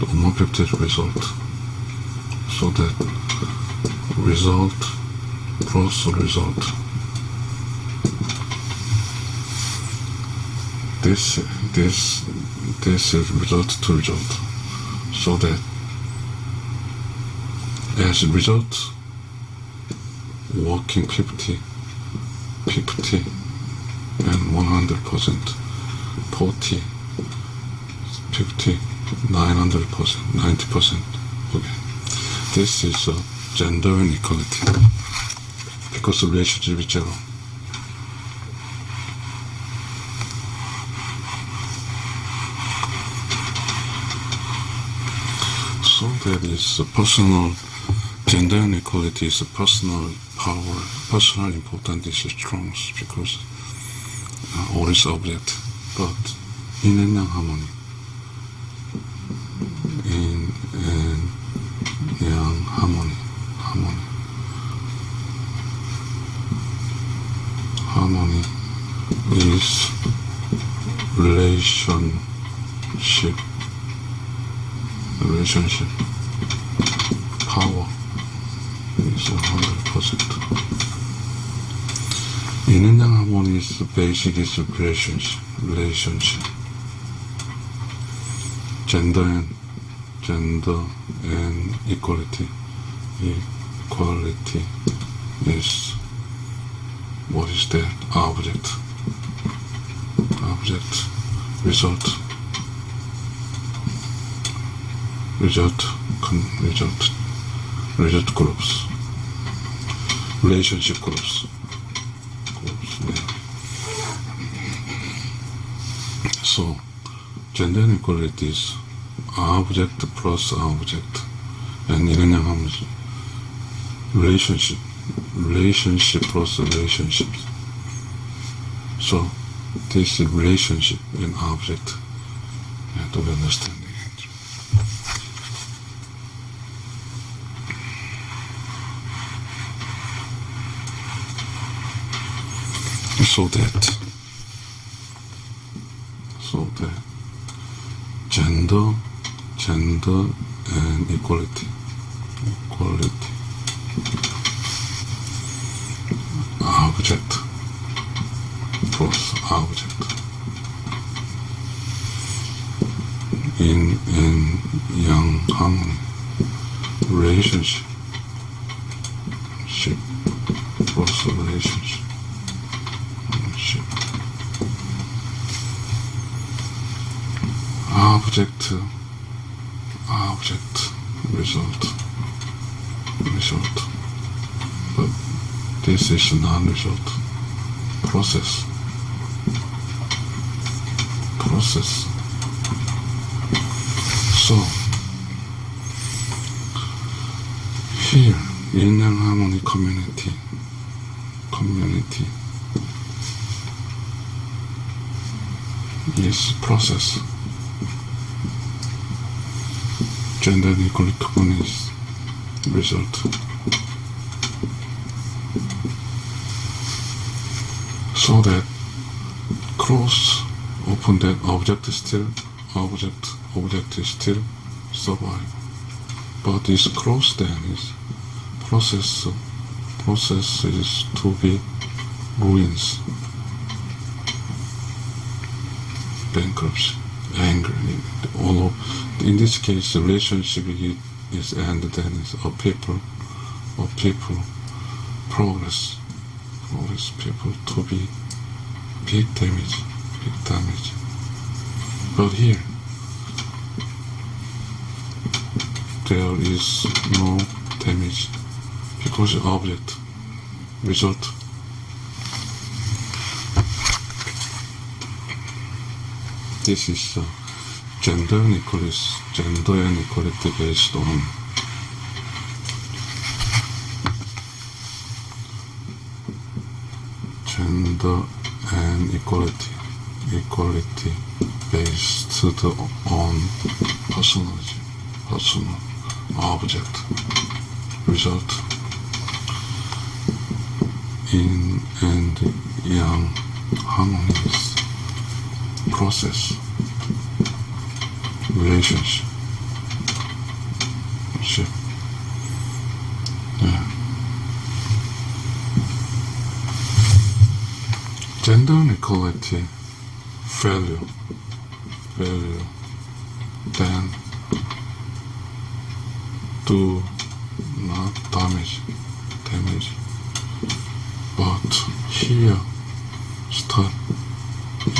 Speaker 1: the woman 50 is result, so that result plus result. This is result to result, so that as a result, working 50 and 100%, 40, 50, 900%, 90%. Okay, this is gender inequality because the relationship is zero. So that is personal, gender inequality is a personal power, personal importance is strong because all is object, but yin and yang harmony, yin and yang harmony is relationship, power is 100%. Yin and yang harmony is the basic is relationship. Gender and equality is, what is that? Object, result groups, relationship groups. Yeah. So gender inequality is object plus object, and yin and yang harmony, relationship plus relationships. So this is relationship and object. You have to understand it. So that gender and equality, object plus object, yin and yang harmony, relationship, also relationship, object, result, but this is non-result, process. So here, yin and harmony community is process. Gender equality is result. So that cross open that object is still survive. But this cross then is process is to be ruins, bankruptcy, anger, all of, in this case the relationship is and then is a people progress people to be big damage. But here there is no damage because the object result. This is gender inequality based on gender and equality based on personal object result. Yin and yang harmonies process relationship. Gender inequality failure then do not damage, but here start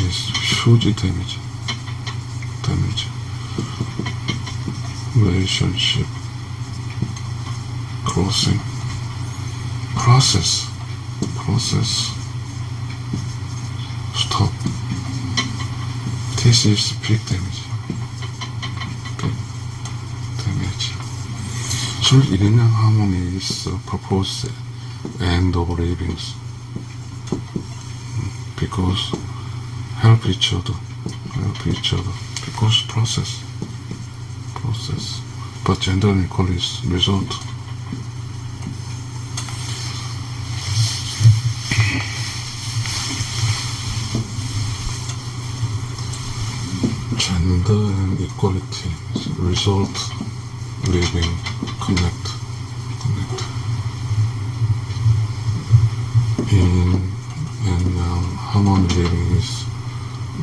Speaker 1: is huge damage. Relationship crossing process stop. This is big damage. So yin and harmony is proposed end of livings because help each other because process but gender inequality is result. Gender and equality is result living connect. Yin and harmony living is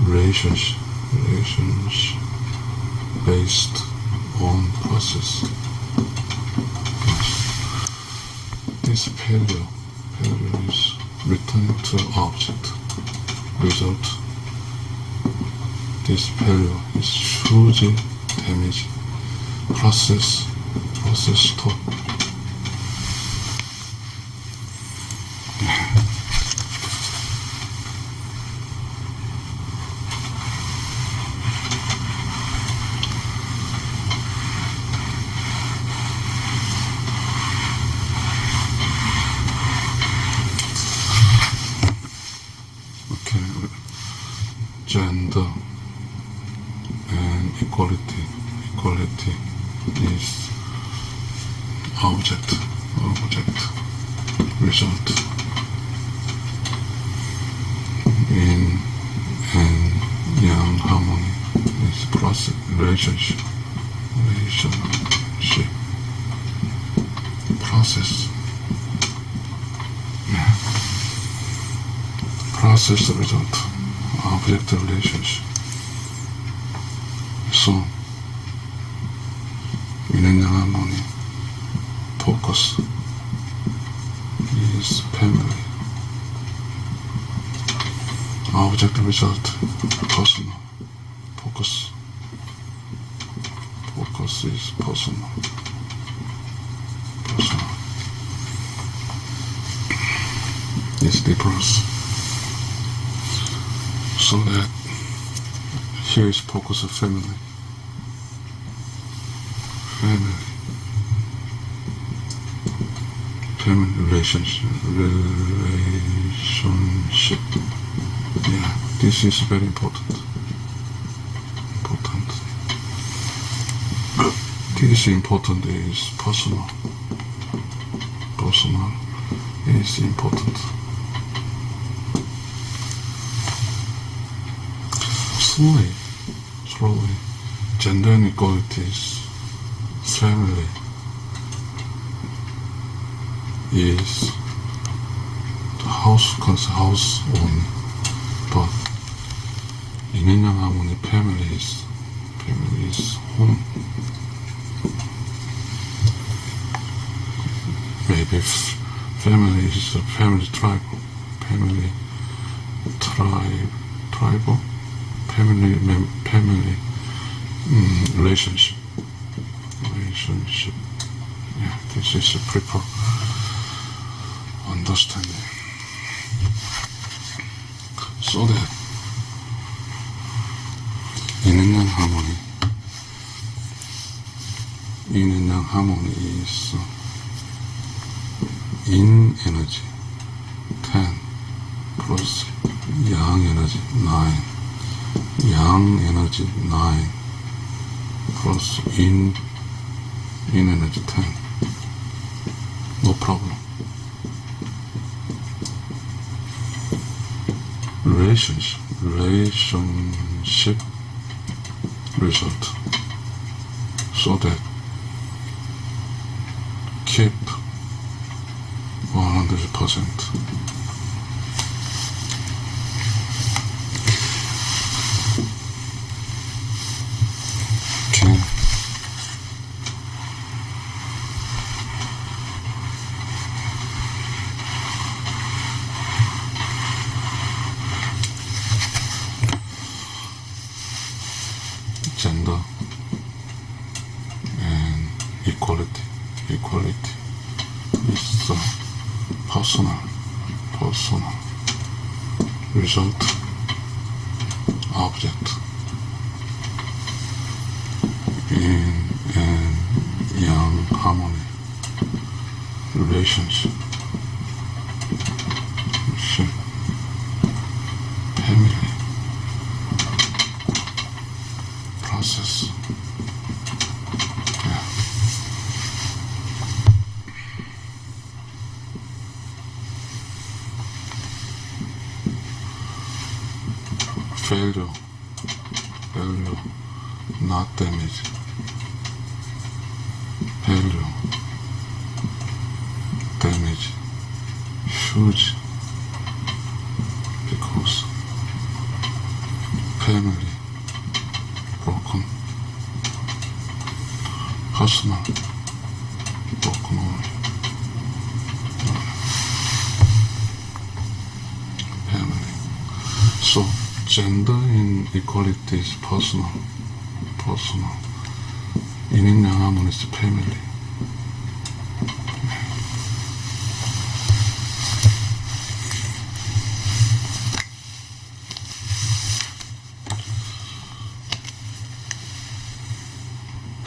Speaker 1: relationship based on process. This failure is returning to object result. This failure is huge damage. Process stop. Gender and equality is object result. Yin and yang harmony is process relationship process result object relationship. So 인앤양 harmony. Focus is family. Object result personal. Focus. Focus is personal. Personal. It's difference. So that here is focus of family. Family. Family relationship. Yeah, this is very important. This important is personal. Personal is important. Slowly, gender inequalities, family is the house only, but 인앤양 harmony family is home. Maybe family is a family tribal, family relationship. Yeah, this is a proper understanding. So that 인앤양 harmony is yin energy 10 plus yang energy 9, yang energy 9 plus yin energy 10. No problem. Relationship result. So that keep 100%. Okay. Gender and equality is personal result object in and yang harmony relationship family process. Yeah. Failure, not damage. Failure, damage, huge, because family broken, personal broken only. Family. So gender inequality is personal. 인앤양 harmony is family.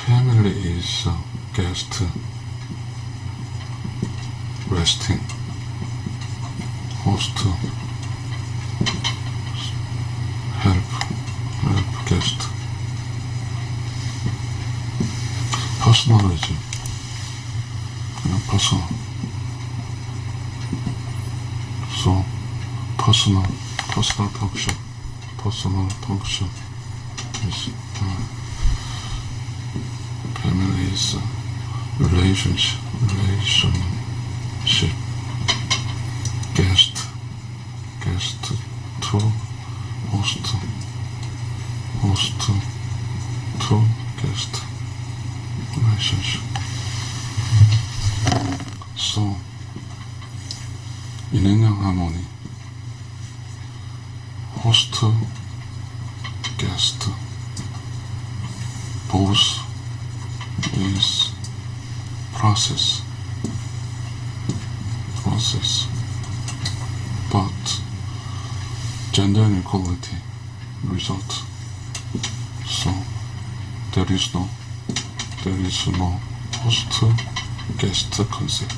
Speaker 1: Family is guest resting, host help guest. Personality, personal. So personal function is family is relationship, guest to host to guest relationship. So, in Ennyang harmony, host, guest, both is process, but gender inequality result. So there is no host guest concept.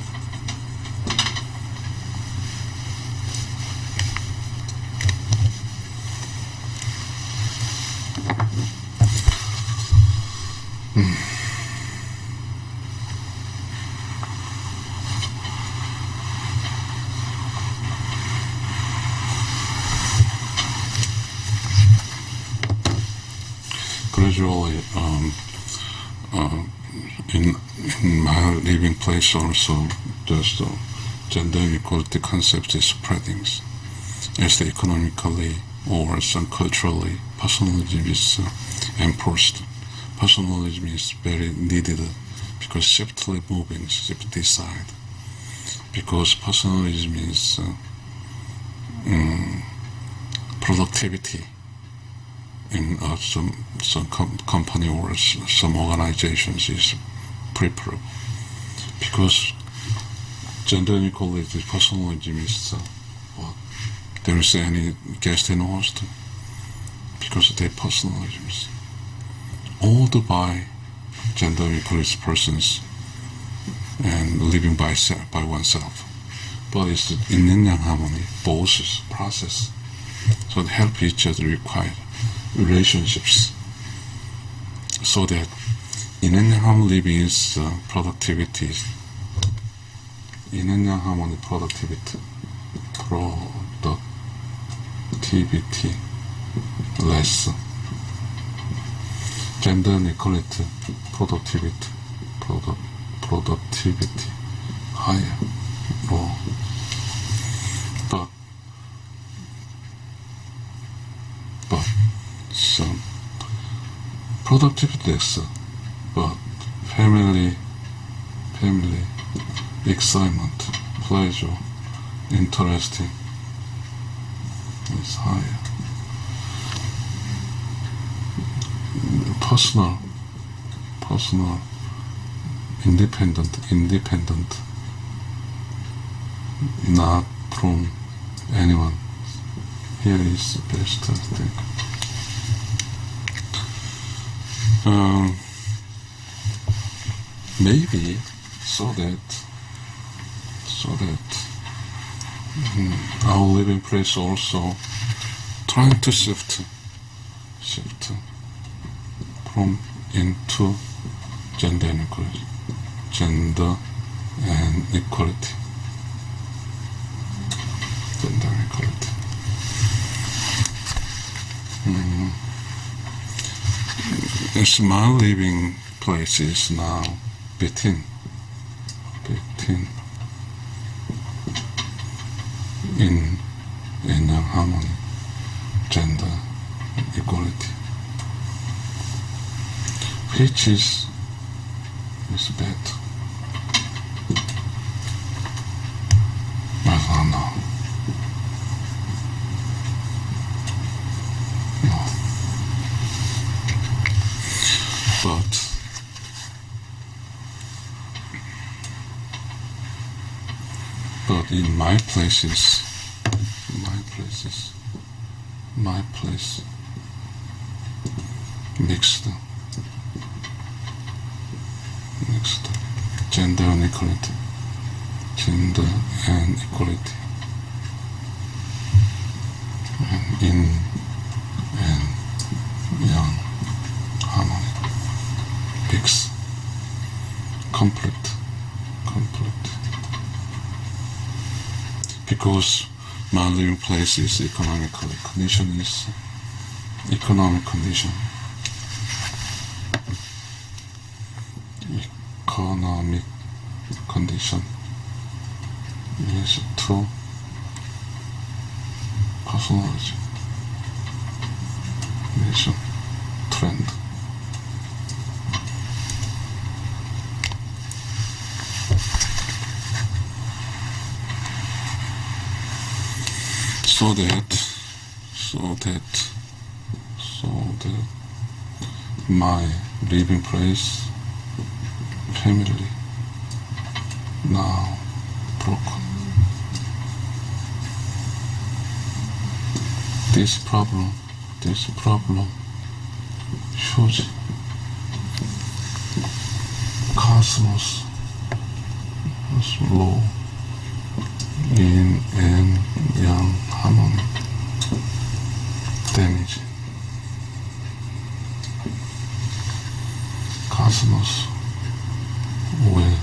Speaker 1: Gradually, in my living place also, there's gender inequality concept is spreading as the economically or some culturally personalism is enforced. Personalism is very needed because shiftly moving, shift side. Because personalism is productivity in some company or some organizations is preferable. Because gender inequality, personalism is there is any guest and host because they personalisms. Owned by gender equality persons and living by oneself. But it's in Ennyang harmony, both process. So they help each other require relationships. So that in Ennyang harmony living is productivity. In Ennyang harmony productivity less. Gender inequality, productivity higher, low. But some productivity less, but family excitement, pleasure, interesting is higher. Personal, independent, not from anyone. Here is the best thing. Maybe so that our living place also trying to shift from into gender inequality, gender and equality, gender equality. As my living place is now between in harmony, gender equality, which is better. I don't know. No. But in my place mixed gender and equality, and yin and yang harmony, mix, complete. Because my living place is economic condition. Economic condition is to personality, nation, trend. so that my living place, family, now broken. This problem, huge cosmos is low yin and yang harmony, damage. Cosmos will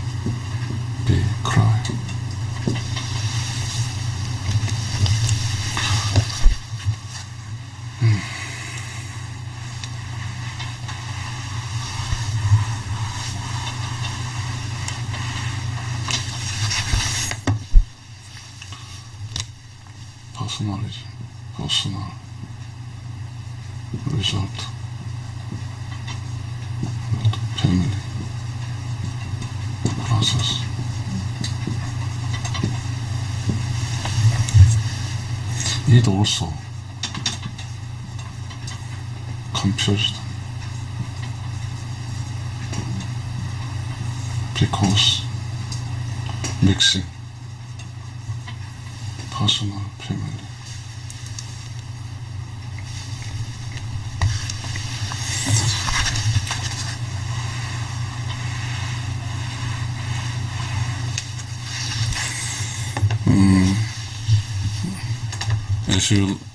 Speaker 1: be cry. Personal result, family process. It also confused because mixing personal, family.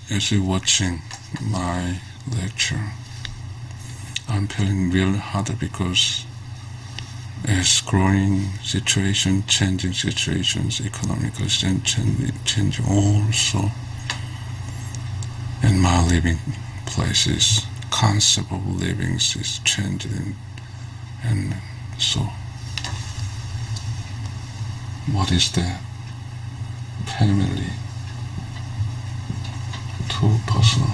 Speaker 1: As you watching my lecture, I'm feeling real hard because as growing situation, changing situations, economical changing also, and my living places, concept of living is changing, and so what is that? Family. Too personal,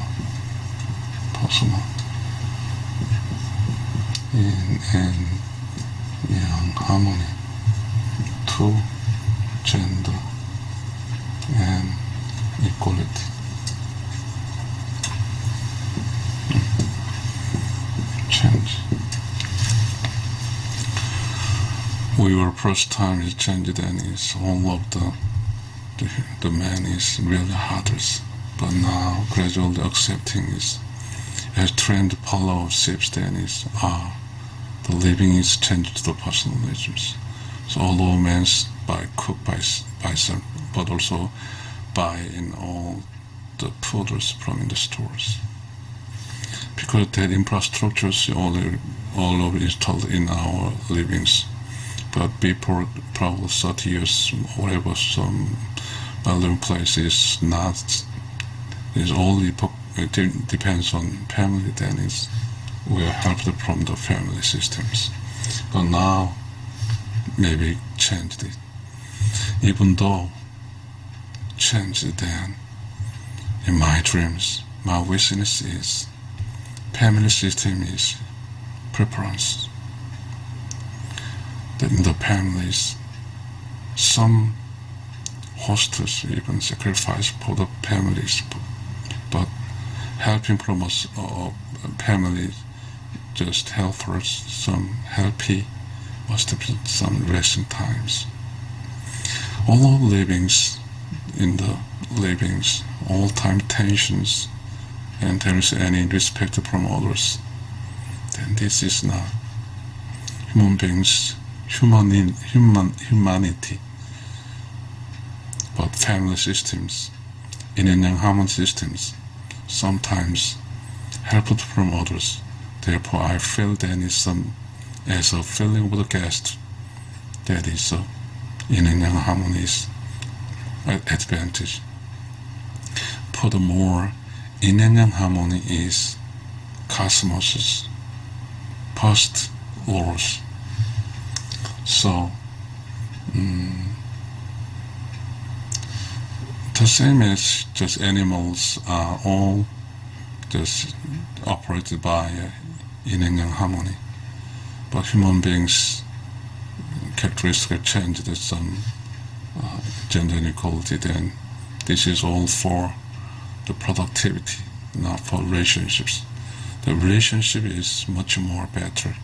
Speaker 1: yin and yang harmony, true gender and equality. Change. We were first time it changed, and it's all of the man is really hardest. But now gradually accepting is as trend follow shifts, then is the living is changed to the personal natures. So although man's by cook by some, but also buy in all the products from the stores. Because that infrastructures all of installed in our livings. But before probably 30 years, whatever, some other place is not. Is only it depends on family. Then we are helped from the family systems. But now maybe changed it. Even though changed, then in my dreams, my wishness is family system is preference. That in the families, some hosts even sacrifice for the families. But helping from us family just help us some helpy must have been some recent times. All of livings in the livings, all time tensions, and there is any respect from others, then this is not human beings, humanity, but family systems, in and yang harmony systems, sometimes helped from others. Therefore, I feel there is some, as a feeling with a guest, that is in and yang harmony's advantage. Furthermore, in and yang harmony is cosmos's past laws. So, the same as just animals are all just operated by yin and yang harmony, but human beings' characteristics changed. There's some gender inequality. Then this is all for the productivity, not for relationships. The relationship is much more better.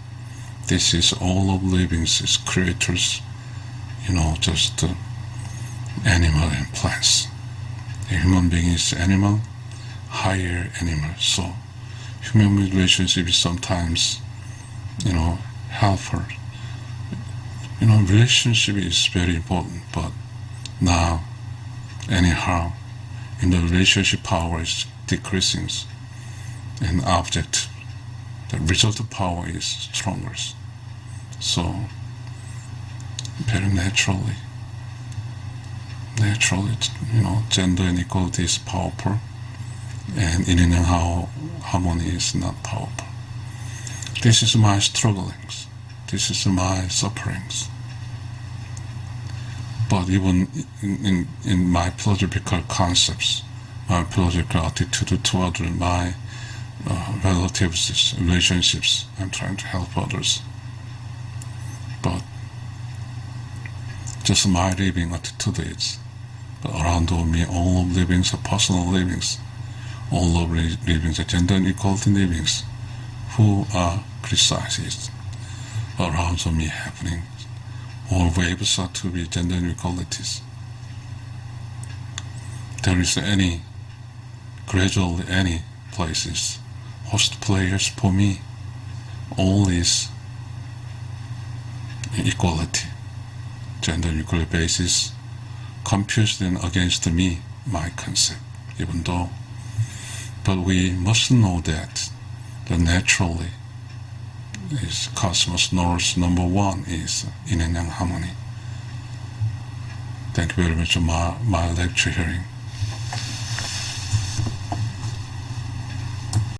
Speaker 1: This is all of livings, is creators, just animal and plants. A human being is animal, higher animal. So human relationship is sometimes, helpful. Relationship is very important, but now, anyhow, in the relationship power is decreasing, and object, the result of power is stronger. So, very naturally, gender inequality is powerful, and in and how harmony is not powerful. This is my strugglings. This is my sufferings. But even in my philosophical concepts, my philosophical attitude toward my relatives, relationships, I'm trying to help others. But just my living attitude is, but around me, all of livings are personal livings, all of livings are gender inequality livings, who are criticized around me happening. All waves are to be gender inequalities. There is gradually any places, host players for me, all is equality, gender equality basis, confused and against me, my concept, even though. But we must know that naturally is cosmos north number one is yin and yang harmony. Thank you very much for my lecture hearing.